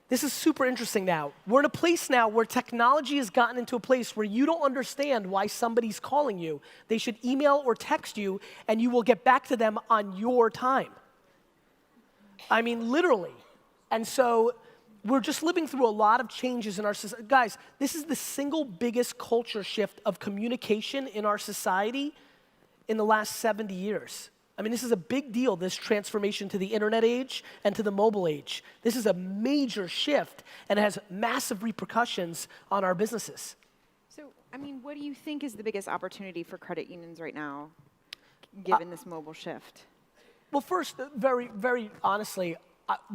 This is super interesting now. We're in a place now where technology has gotten into a place where you don't understand why somebody's calling you. They should email or text you, and you will get back to them on your time. I mean, literally. And so we're just living through a lot of changes in our society. Guys, this is the single biggest culture shift of communication in our society in the last 70 years. I mean, this is a big deal, this transformation to the internet age and to the mobile age. This is a major shift, and it has massive repercussions on our businesses. So, I mean, what do you think is the biggest opportunity for credit unions right now, given this mobile shift? Well, first, very, very honestly,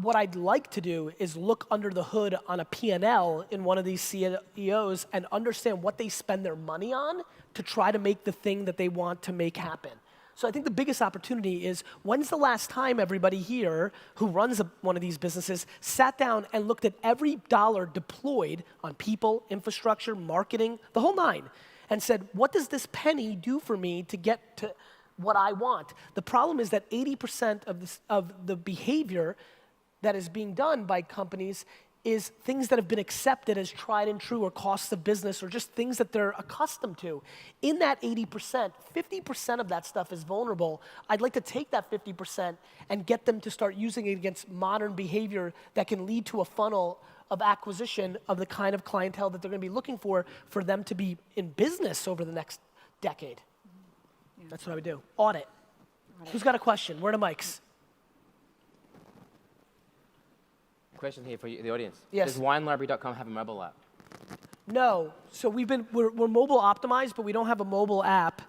what I'd like to do is look under the hood on a P&L in one of these CEOs and understand what they spend their money on to try to make the thing that they want to make happen. So I think the biggest opportunity is, when's the last time everybody here who runs one of these businesses sat down and looked at every dollar deployed on people, infrastructure, marketing, the whole nine, and said, what does this penny do for me to get to what I want? The problem is that 80% of the behavior that is being done by companies is things that have been accepted as tried and true, or costs of business, or just things that they're accustomed to. In that 80%, 50% of that stuff is vulnerable. I'd like to take that 50% and get them to start using it against modern behavior that can lead to a funnel of acquisition of the kind of clientele that they're gonna be looking for them to be in business over the next decade. Yeah. That's what I would do. Audit. Who's got a question? Where are the mics? Question here for you, the audience. Yes. Does WineLibrary.com have a mobile app? No. So we're mobile optimized, but we don't have a mobile app.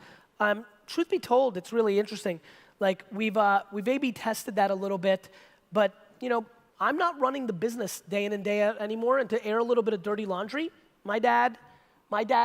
Truth be told, it's really interesting. Like we've A/B tested that a little bit, but I'm not running the business day in and day out anymore. And to air a little bit of dirty laundry, my dad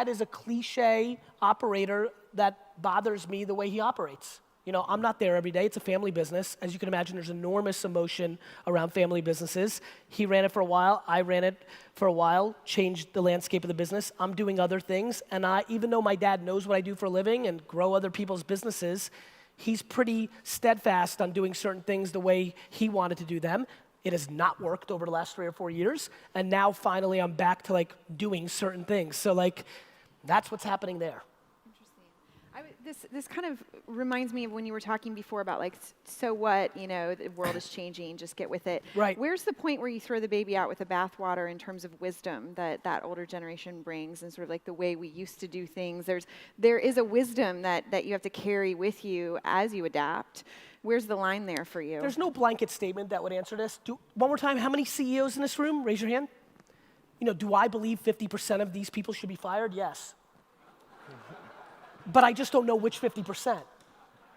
is a cliche operator that bothers me the way he operates. I'm not there every day. It's a family business. As you can imagine, there's enormous emotion around family businesses. He ran it for a while. I ran it for a while, changed the landscape of the business. I'm doing other things. And even though my dad knows what I do for a living and grow other people's businesses, he's pretty steadfast on doing certain things the way he wanted to do them. It has not worked over the last 3 or 4 years. And now finally I'm back to doing certain things. So that's what's happening there. This kind of reminds me of when you were talking before about so what, the world is changing, just get with it. Right. Where's the point where you throw the baby out with the bathwater in terms of wisdom that older generation brings, and sort of the way we used to do things? There is a wisdom that you have to carry with you as you adapt. Where's the line there for you? There's no blanket statement that would answer this. One more time, how many CEOs in this room? Raise your hand. Do I believe 50% of these people should be fired? Yes. But I just don't know which 50%,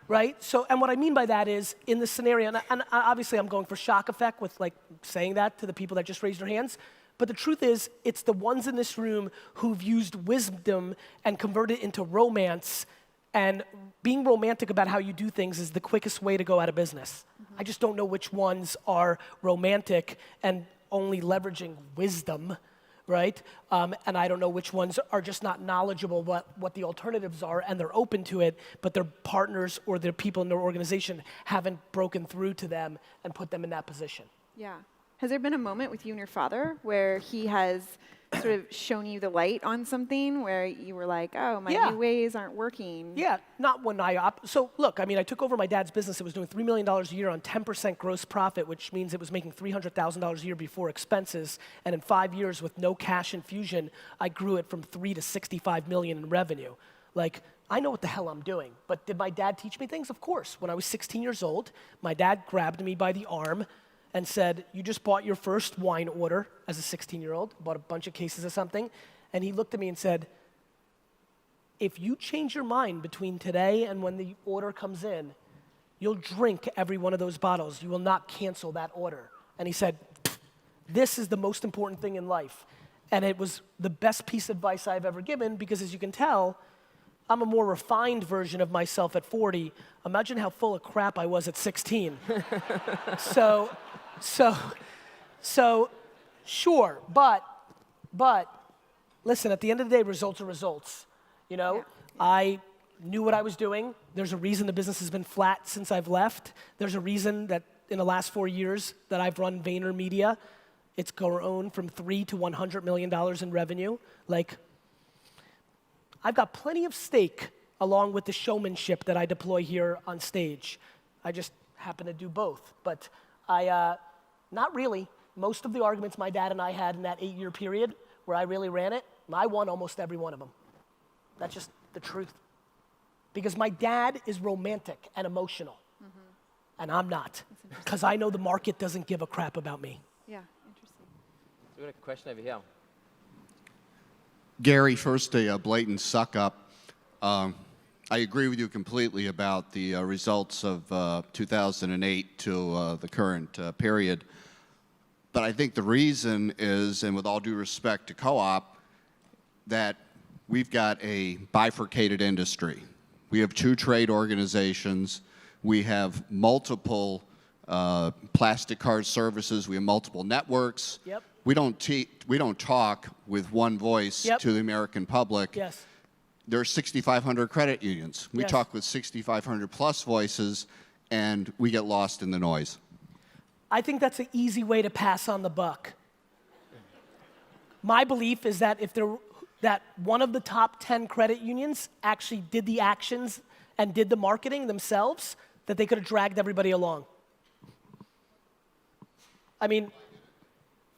right? So, and what I mean by that is, in this scenario, and obviously I'm going for shock effect with saying that to the people that just raised their hands, but the truth is, it's the ones in this room who've used wisdom and converted it into romance, and being romantic about how you do things is the quickest way to go out of business. Mm-hmm. I just don't know which ones are romantic and only leveraging wisdom, right? And I don't know which ones are just not knowledgeable what the alternatives are, and they're open to it, but their partners or their people in their organization haven't broken through to them and put them in that position. Yeah. Has there been a moment with you and your father where he has sort of shown you the light on something where you were like, oh, my new ways aren't working? Yeah, not when so look, I took over my dad's business. It was doing $3 million a year on 10% gross profit, which means it was making $300,000 a year before expenses. And in 5 years with no cash infusion, I grew it from 3 to 65 million in revenue. I know what the hell I'm doing. But did my dad teach me things? Of course. When I was 16 years old, my dad grabbed me by the arm and said, you just bought your first wine order as a 16-year-old, bought a bunch of cases of something, and he looked at me and said, if you change your mind between today and when the order comes in, you'll drink every one of those bottles. You will not cancel that order. And he said, this is the most important thing in life. And it was the best piece of advice I've ever given because, as you can tell, I'm a more refined version of myself at 40. Imagine how full of crap I was at 16. So sure, but listen, at the end of the day, results are results. You know, Yeah. I knew what I was doing. There's a reason the business has been flat since I've left. There's a reason that in the last 4 years that I've run VaynerMedia, it's grown from $3 to $100 million in revenue. Like, I've got plenty of stake along with the showmanship that I deploy here on stage. I just happen to do both. But not really. Most of the arguments my dad and I had in that 8-year period where I really ran it, I won almost every one of them. That's just the truth. Because my dad is romantic and emotional, and I'm not. Because I know the market doesn't give a crap about me. Yeah, interesting. So we've got a question over here. Gary, first a blatant suck up. I agree with you completely about the results of 2008 to the current period. But I think the reason is, and with all due respect to co-op, that we've got a bifurcated industry. We have 2 trade organizations. We have multiple plastic card services. We have multiple networks. Yep. We don't talk with one voice Yep. to the American public. Yes. There are 6,500 credit unions. We Yes. talk with 6,500 plus voices, and we get lost in the noise. I think that's an easy way to pass on the buck. My belief is that that one of the top 10 credit unions actually did the actions and did the marketing themselves, that they could have dragged everybody along. I mean,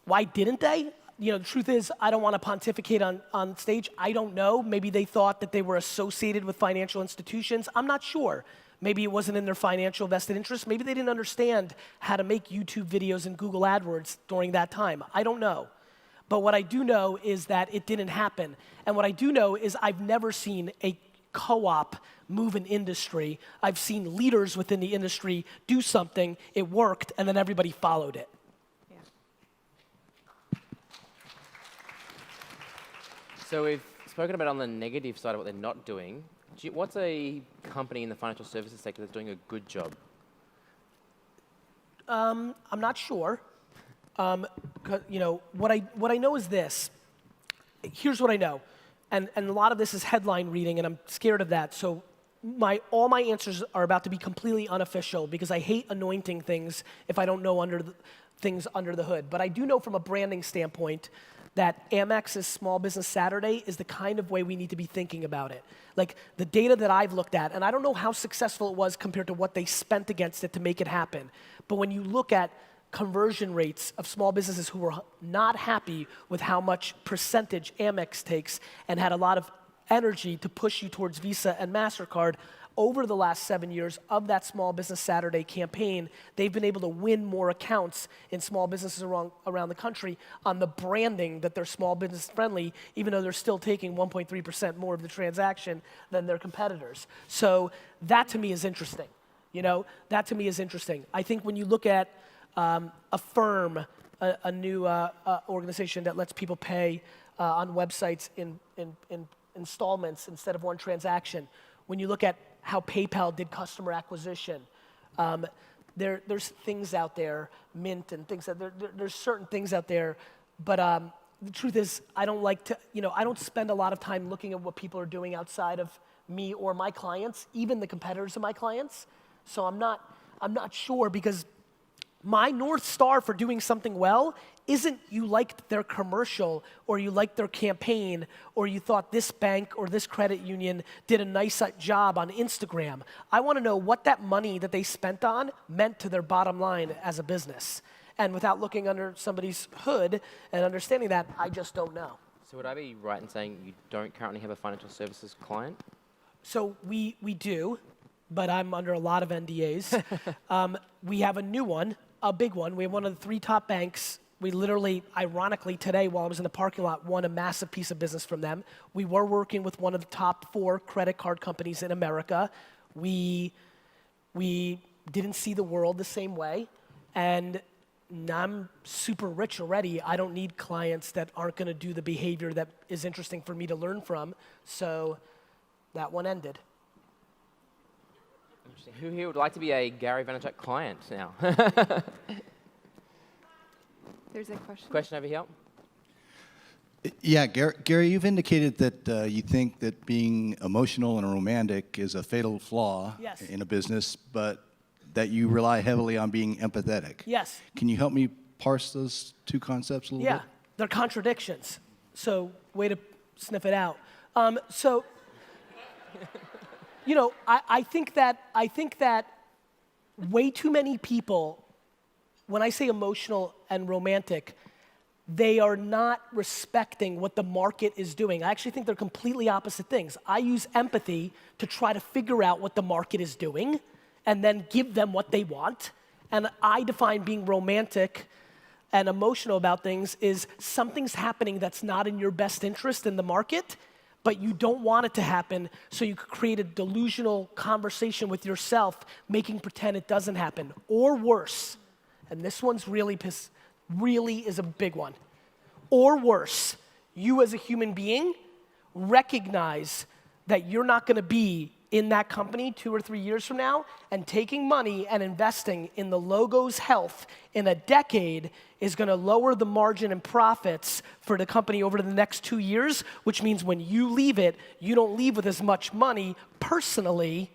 why didn't they? You know, the truth is, I don't want to pontificate on stage. I don't know. Maybe they thought that they were associated with financial institutions. I'm not sure. Maybe it wasn't in their financial vested interest. Maybe they didn't understand how to make YouTube videos and Google AdWords during that time. I don't know. But what I do know is that it didn't happen. And what I do know is I've never seen a co-op move an industry. I've seen leaders within the industry do something, it worked, and then everybody followed it. Yeah. So we've spoken about on the negative side of what they're not doing. What's a company in the financial services sector that's doing a good job? I'm not sure. You know, what I know is this. Here's what I know. And a lot of this is headline reading, and I'm scared of that. So all my answers are about to be completely unofficial because I hate anointing things if I don't know things under the hood. But I do know from a branding standpoint that Amex's Small Business Saturday is the kind of way we need to be thinking about it. Like the data that I've looked at, and I don't know how successful it was compared to what they spent against it to make it happen. But when you look at conversion rates of small businesses who were not happy with how much percentage Amex takes and had a lot of energy to push you towards Visa and MasterCard, over the last 7 years of that Small Business Saturday campaign, they've been able to win more accounts in small businesses around the country on the branding that they're small business friendly, even though they're still taking 1.3% more of the transaction than their competitors. So that to me is interesting. You know, that to me is interesting. I think when you look at Affirm, a new organization that lets people pay on websites in installments instead of one transaction. When you look at how PayPal did customer acquisition, there's things out there, Mint and things that there's certain things out there, but the truth is I don't like to, you know, I don't spend a lot of time looking at what people are doing outside of me or my clients, even the competitors of my clients. So I'm not sure, because my North Star for doing something well isn't you liked their commercial or you liked their campaign or you thought this bank or this credit union did a nice job on Instagram. I want to know what that money that they spent on meant to their bottom line as a business. And without looking under somebody's hood and understanding that, I just don't know. So would I be right in saying you don't currently have a financial services client? So we do, but I'm under a lot of NDAs. We have a new one, a big one. We have one of the 3 top banks. We literally, ironically, today while I was in the parking lot, won a massive piece of business from them. We were working with one of the top 4 credit card companies in America. We didn't see the world the same way, and I'm super rich already. I don't need clients that aren't going to do the behavior that is interesting for me to learn from, so that one ended. Interesting. Who here would like to be a Gary Vaynerchuk client now? There's a question. Question over here. Yeah, Gary, you've indicated that you think that being emotional and romantic is a fatal flaw Yes. in a business, but that you rely heavily on being empathetic. Yes. Can you help me parse those 2 concepts a little Yeah, bit? they're contradictions. So way to sniff it out. You know, I think that way too many people, when I say emotional and romantic, they are not respecting what the market is doing. I actually think they're completely opposite things. I use empathy to try to figure out what the market is doing and then give them what they want. And I define being romantic and emotional about things is something's happening that's not in your best interest in the market, but you don't want it to happen, so you could create a delusional conversation with yourself, making pretend it doesn't happen. Or worse, and this one's really is a big one. Or worse, you as a human being recognize that you're not gonna be in that company 2 or 3 years from now, and taking money and investing in the logo's health in a decade is gonna lower the margin and profits for the company over the next 2 years, which means when you leave it, you don't leave with as much money personally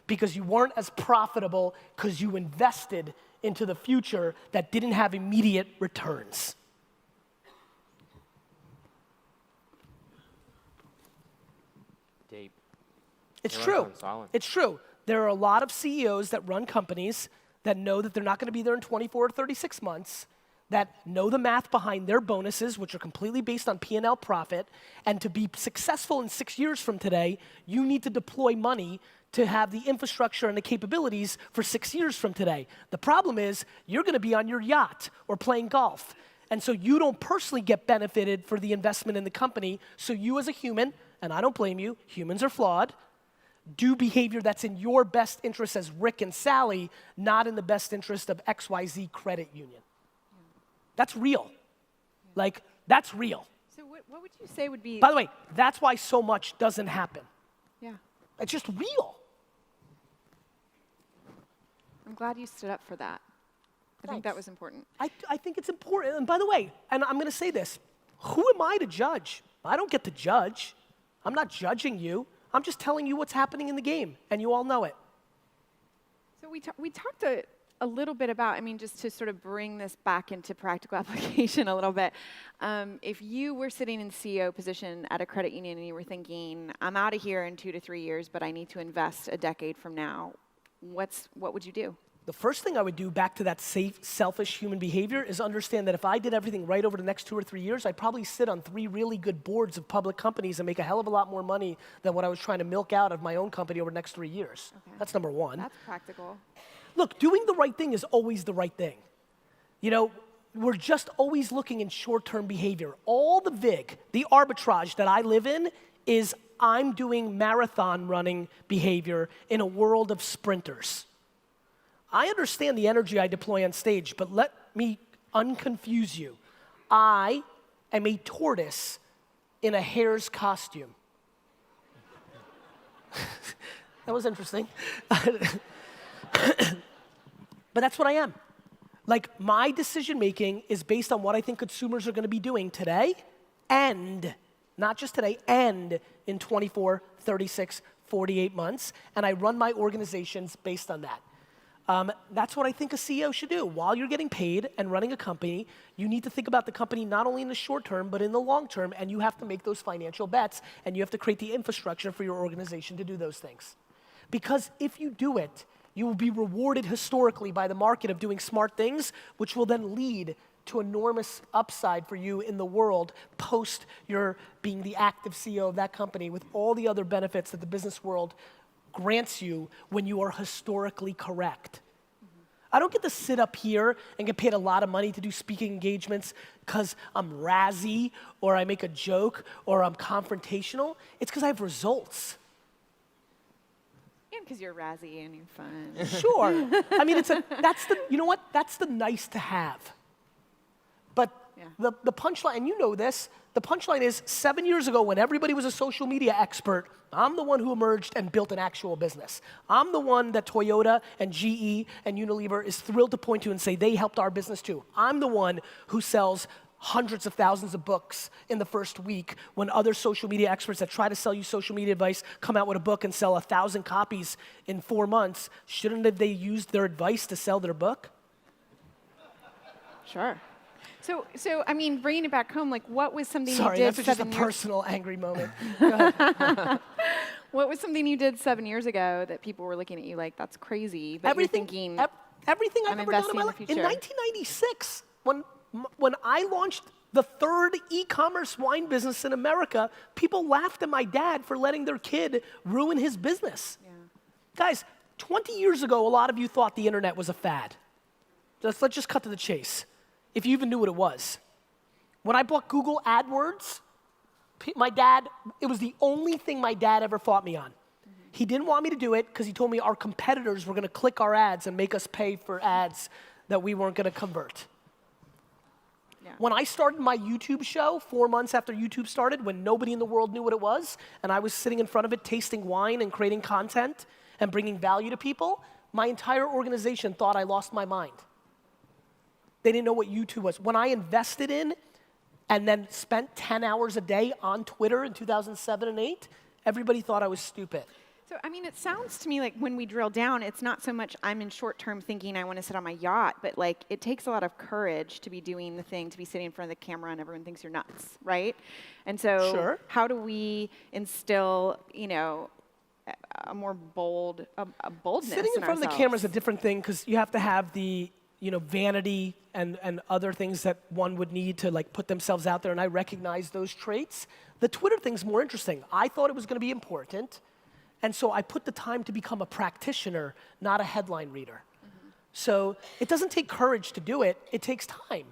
because you weren't as profitable because you invested into the future that didn't have immediate returns. Deep. It's Everyone's true. gone silent. It's true. There are a lot of CEOs that run companies that know that they're not going to be there in 24 or 36 months, that know the math behind their bonuses, which are completely based on P&L profit, and to be successful in 6 years from today, you need to deploy money to have the infrastructure and the capabilities for 6 years from today. The problem is you're going to be on your yacht or playing golf, and so you don't personally get benefited for the investment in the company, so you as a human, and I don't blame you, humans are flawed, do behavior that's in your best interest as Rick and Sally, not in the best interest of XYZ credit union. That's real. Like, that's real. So what would you say would be? By the way, that's why so much doesn't happen. Yeah, It's just real. I'm glad you stood up for that. I think that was important. I think it's important. And by the way, and I'm going to say this, who am I to judge? I don't get to judge. I'm not judging you. I'm just telling you what's happening in the game, and you all know it. So we talked a little bit about, I mean, just to sort of bring this back into practical application a little bit. If you were sitting in CEO position at a credit union and you were thinking, I'm out of here in 2 to 3 years, but I need to invest a decade from now, what would you do? The first thing I would do, back to that safe, selfish human behavior, is understand that if I did everything right over the next 2 or 3 years, I'd probably sit on 3 really good boards of public companies and make a hell of a lot more money than what I was trying to milk out of my own company over the next 3 years. Okay. That's number one. That's practical. Look, doing the right thing is always the right thing. You know, we're just always looking in short-term behavior. All the VIG, the arbitrage that I live in, is I'm doing marathon running behavior in a world of sprinters. I understand the energy I deploy on stage, but let me unconfuse you. I am a tortoise in a hare's costume. That was interesting. But that's what I am. Like, my decision making is based on what I think consumers are going to be doing today, and not just today, and in 24, 36, 48 months, and I run my organizations based on that. That's what I think a CEO should do. While you're getting paid and running a company, you need to think about the company not only in the short term, but in the long term, and you have to make those financial bets, and you have to create the infrastructure for your organization to do those things. Because if you do it, you will be rewarded historically by the market of doing smart things, which will then lead to enormous upside for you in the world post your being the active CEO of that company with all the other benefits that the business world grants you when you are historically correct. I don't get to sit up here and get paid a lot of money to do speaking engagements because I'm razzy or I make a joke or I'm confrontational. It's because I have results. And because you're razzy and you're fun. Sure. I mean, you know what? That's the nice to have. But Yeah. the punchline, and you know this, the punchline is 7 years ago when everybody was a social media expert, I'm the one who emerged and built an actual business. I'm the one that Toyota and GE and Unilever is thrilled to point to and say they helped our business too. I'm the one who sells hundreds of thousands of books in the first week when other social media experts that try to sell you social media advice come out with a book and sell 1,000 copies in 4 months. Shouldn't have they used their advice to sell their book? Sure. So I mean, bringing it back home, like, what was something Sorry, you did that's just a 7 years? personal angry moment. Go ahead. What was something you did 7 years ago that people were looking at you like, that's crazy, but you're thinking, everything I've I'm ever done in investing my in the life. In future. 1996, when I launched the third e-commerce wine business in America, people laughed at my dad for letting their kid ruin his business. Yeah. Guys, 20 years ago, a lot of you thought the internet was a fad. Let's just cut to the chase, if you even knew what it was. When I bought Google AdWords, my dad, it was the only thing my dad ever fought me on. He didn't want me to do it because he told me our competitors were going to click our ads and make us pay for ads that we weren't going to convert. Yeah. When I started my YouTube show 4 months after YouTube started, when nobody in the world knew what it was, and I was sitting in front of it tasting wine and creating content and bringing value to people, my entire organization thought I lost my mind. They didn't know what YouTube was. When I invested in and then spent 10 hours a day on Twitter in 2007 and 8, everybody thought I was stupid. So, I mean, it sounds to me like when we drill down, it's not so much I'm in short-term thinking I want to sit on my yacht, but like it takes a lot of courage to be doing the thing, to be sitting in front of the camera and everyone thinks you're nuts, right? And so Sure. how do we instill, a more bold, a boldness Sitting in front of the ourselves? camera is a different thing because you have to have the vanity and other things that one would need to like put themselves out there, and I recognize those traits. The Twitter thing's more interesting. I thought it was going to be important, and so I put the time to become a practitioner, not a headline reader. So it doesn't take courage to do it, it takes time.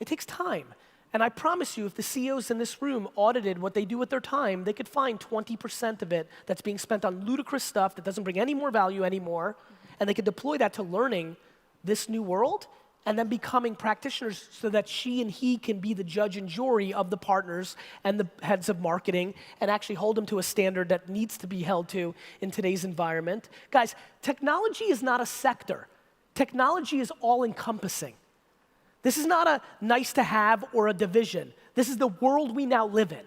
It takes time. And I promise you, if the CEOs in this room audited what they do with their time, they could find 20% of it that's being spent on ludicrous stuff that doesn't bring any more value anymore, and they could deploy that to learning this new world and then becoming practitioners so that she and he can be the judge and jury of the partners and the heads of marketing and actually hold them to a standard that needs to be held to in today's environment. Guys, technology is not a sector. Technology is all-encompassing. This is not a nice to have or a division. This is the world we now live in.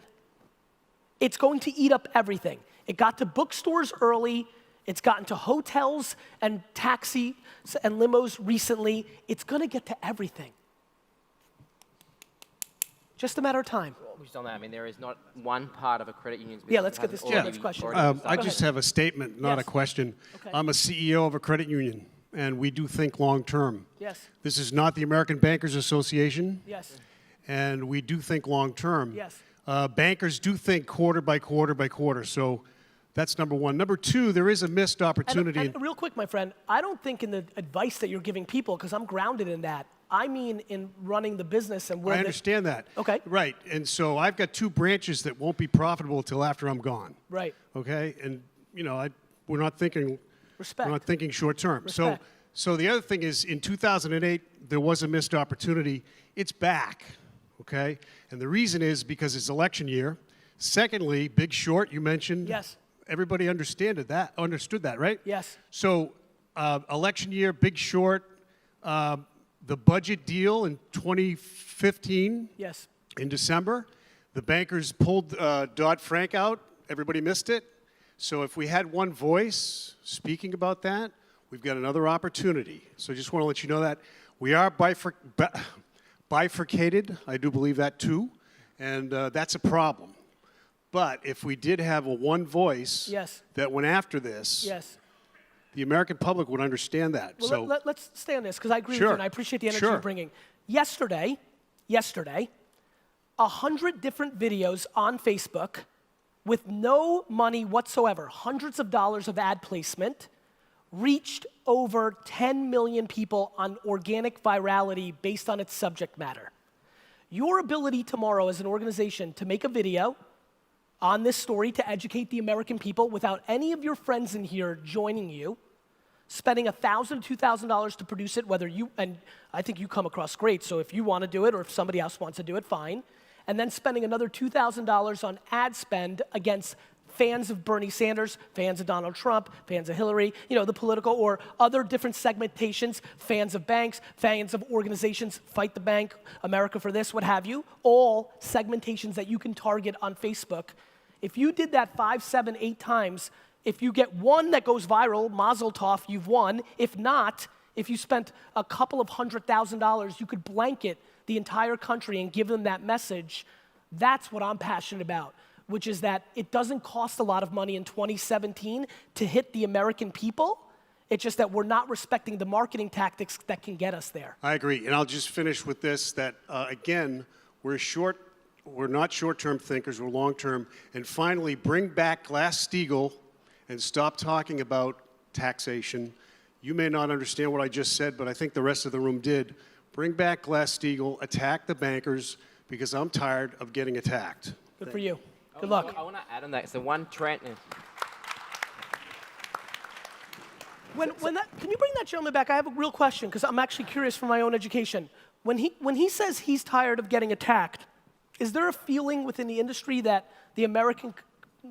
It's going to eat up everything. It got to bookstores early. It's gotten to hotels and taxis and limos recently. It's going to get to everything. Just a matter of time. Just on that, I mean, there is not one part of a credit union's business. Yeah, let's get that this hasn't to the already- next question. already been I started. just have a statement, not a Yes. question. Okay. I'm a CEO of a credit union, and we do think long term. Yes. This is not the American Bankers Association, Yes. and we do think long term. Yes. Bankers do think quarter by quarter by quarter, so that's number one. Number two, there is a missed opportunity. And real quick, my friend, I don't think in the advice that you're giving people, because I'm grounded in that. I mean in running the business and where I understand that. Okay. Right, and so I've got 2 branches that won't be profitable till after I'm gone. Right. Okay, and we're not thinking. Respect. We're not thinking short term. Respect. So the other thing is, in 2008, there was a missed opportunity. It's back, okay? And the reason is because it's election year. Secondly, Big Short, you mentioned. Yes. Everybody understood that, right? Yes. So election year, Big Short, the budget deal in 2015 Yes. in December, the bankers pulled Dodd-Frank out. Everybody missed it. So if we had one voice speaking about that, we've got another opportunity. So I just want to let you know that. We are bifurcated. I do believe that too. And that's a problem. But if we did have a one voice Yes. that went after this, Yes. the American public would understand that. Well, So let's stay on this, because I agree with Sure. you, and I appreciate the energy Sure. you're bringing. Yesterday, 100 different videos on Facebook with no money whatsoever, hundreds of dollars of ad placement, reached over 10 million people on organic virality based on its subject matter. Your ability tomorrow as an organization to make a video on this story to educate the American people without any of your friends in here joining you, spending $1,000, $2,000 to produce it, whether you, and I think you come across great, so if you want to do it or if somebody else wants to do it, fine, and then spending another $2,000 on ad spend against fans of Bernie Sanders, fans of Donald Trump, fans of Hillary, you know, the political or other different segmentations, fans of banks, fans of organizations, Fight the Bank, America for This, what have you, all segmentations that you can target on Facebook. If you did that 5, 7, 8 times, if you get one that goes viral, mazel tov, you've won. If not, if you spent a couple of $100,000, you could blanket the entire country and give them that message. That's what I'm passionate about, which is that it doesn't cost a lot of money in 2017 to hit the American people. It's just that we're not respecting the marketing tactics that can get us there. I agree, and I'll just finish with this, that again, we're not short-term thinkers, we're long-term, and finally bring back Glass-Steagall and stop talking about taxation. You may not understand what I just said, but I think the rest of the room did. Bring back Glass-Steagall, attack the bankers, because I'm tired of getting attacked. Good for you. Good luck. I want to add on that. So one trend. Can you bring that gentleman back? I have a real question, because I'm actually curious for my own education. When he says he's tired of getting attacked, is there a feeling within the industry that the American,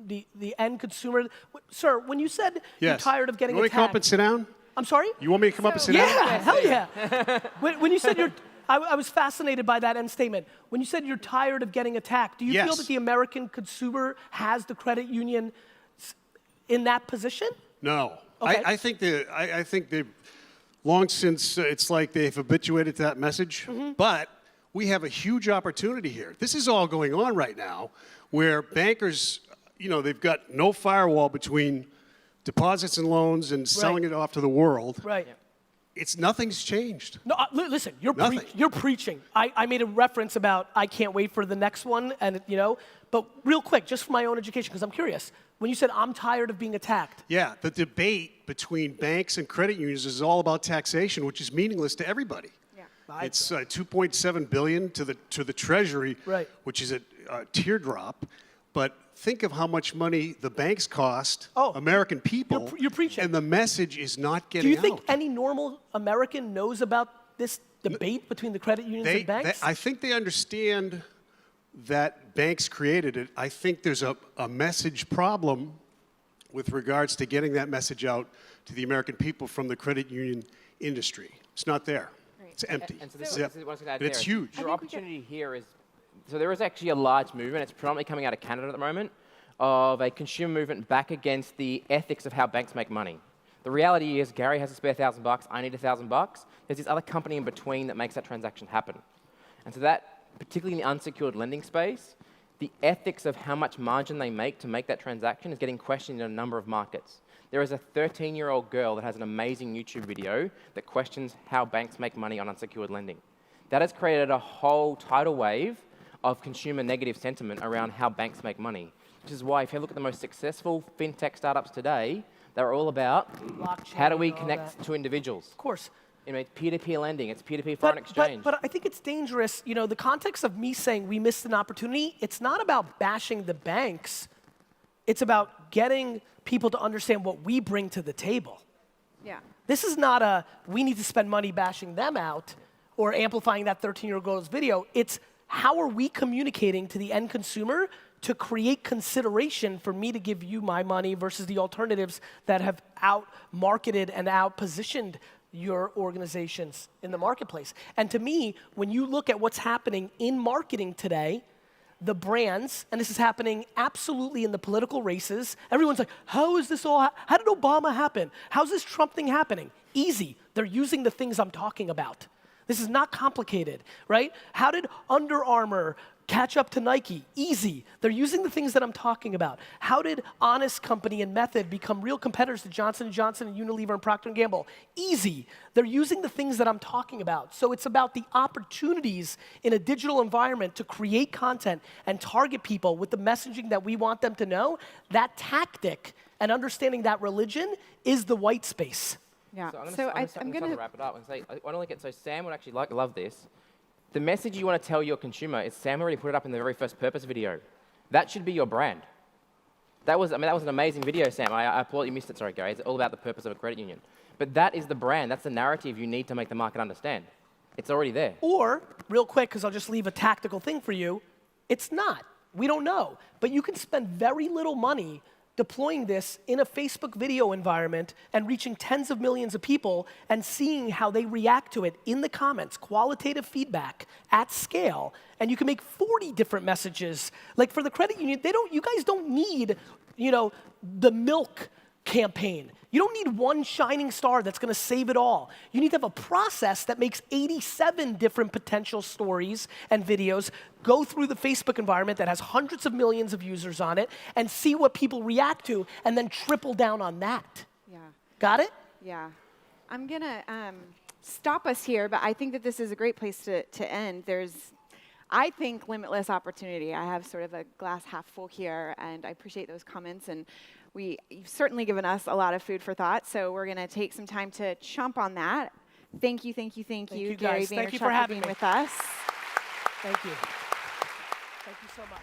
the end consumer, sir, when you said you're tired of getting attacked. You want me to come up and sit down? I'm sorry? You want me to come up and sit down? Yeah, hell yeah. when you said I was fascinated by that end statement. When you said you're tired of getting attacked, do you feel that the American consumer has the credit union in that position? No. Okay. I think they've long since, it's like they've habituated to that message. But we have a huge opportunity here. This is all going on right now where bankers, you know, they've got no firewall between deposits and loans and selling it off to the world. Right. Nothing's changed. No, listen, you're preaching. I made a reference about I can't wait for the next one, and you know, but real quick, just for my own education, because I'm curious. When you said I'm tired of being attacked. Yeah, the debate between banks and credit unions is all about taxation, which is meaningless to everybody. Yeah. It's $2.7 billion to the Treasury, which is a teardrop. But think of how much money the banks cost American people. You're preaching. And the message is not getting out. Do you think any normal American knows about this debate between the credit unions and banks? I think they understand that banks created it. I think there's a message problem with regards to getting that message out to the American people from the credit union industry. It's not there. Right. It's empty. And so this is what I was going to add there. It's huge. Your opportunity here is, so there is actually a large movement, it's predominantly coming out of Canada at the moment, of a consumer movement back against the ethics of how banks make money. The reality is Gary has a spare $1,000, I need $1,000. There's this other company in between that makes that transaction happen. And so that, particularly in the unsecured lending space, the ethics of how much margin they make to make that transaction is getting questioned in a number of markets. There is a 13-year-old girl that has an amazing YouTube video that questions how banks make money on unsecured lending. That has created a whole tidal wave of consumer negative sentiment around how banks make money, which is why if you look at the most successful fintech startups today, they're all about how do we connect to individuals. Of course. You know, it's peer-to-peer lending, it's peer-to-peer foreign exchange. But I think it's dangerous, you know, the context of me saying we missed an opportunity, it's not about bashing the banks, it's about getting people to understand what we bring to the table. Yeah. This is not a, we need to spend money bashing them out or amplifying that 13-year-old girl's video. It's how are we communicating to the end consumer to create consideration for me to give you my money versus the alternatives that have out-marketed and out-positioned your organizations in the marketplace. And to me, when you look at what's happening in marketing today, the brands, and this is happening absolutely in the political races, everyone's like, how is this all, how did Obama happen? How's this Trump thing happening? Easy, they're using the things I'm talking about. This is not complicated, right? How did Under Armour Catch up to Nike, easy. They're using the things that I'm talking about. How did Honest Company and Method become real competitors to Johnson & Johnson and Unilever and Procter & Gamble? Easy. They're using the things that I'm talking about. So it's about the opportunities in a digital environment to create content and target people with the messaging that we want them to know. That tactic and understanding that religion is the white space. Yeah. So I'm going to wrap it up and say, I want to get, so Sam would actually love this. The message you want to tell your consumer is Sam already put it up in the very first purpose video. That should be your brand. That was an amazing video, Sam. I applaud you missed it. Sorry, Gary. It's all about the purpose of a credit union. But that is the brand. That's the narrative you need to make the market understand. It's already there. Or, real quick, because I'll just leave a tactical thing for you, it's not. We don't know. But you can spend very little money deploying this in a Facebook video environment and reaching tens of millions of people and seeing how they react to it in the comments, qualitative feedback at scale. And you can make 40 different messages. Like for the credit union, you guys don't need, the milk campaign. You don't need one shining star that's going to save it all. You need to have a process that makes 87 different potential stories and videos go through the Facebook environment that has hundreds of millions of users on it and see what people react to and then triple down on that. Yeah. Got it? Yeah. I'm going to stop us here, but I think that this is a great place to end. I think, limitless opportunity. I have sort of a glass half full here, and I appreciate those comments. And you've certainly given us a lot of food for thought, so we're going to take some time to chomp on that. Thank you, Gary guys. Vaynerchuk, Thank you for having being me. with us. Thank you. Thank you so much.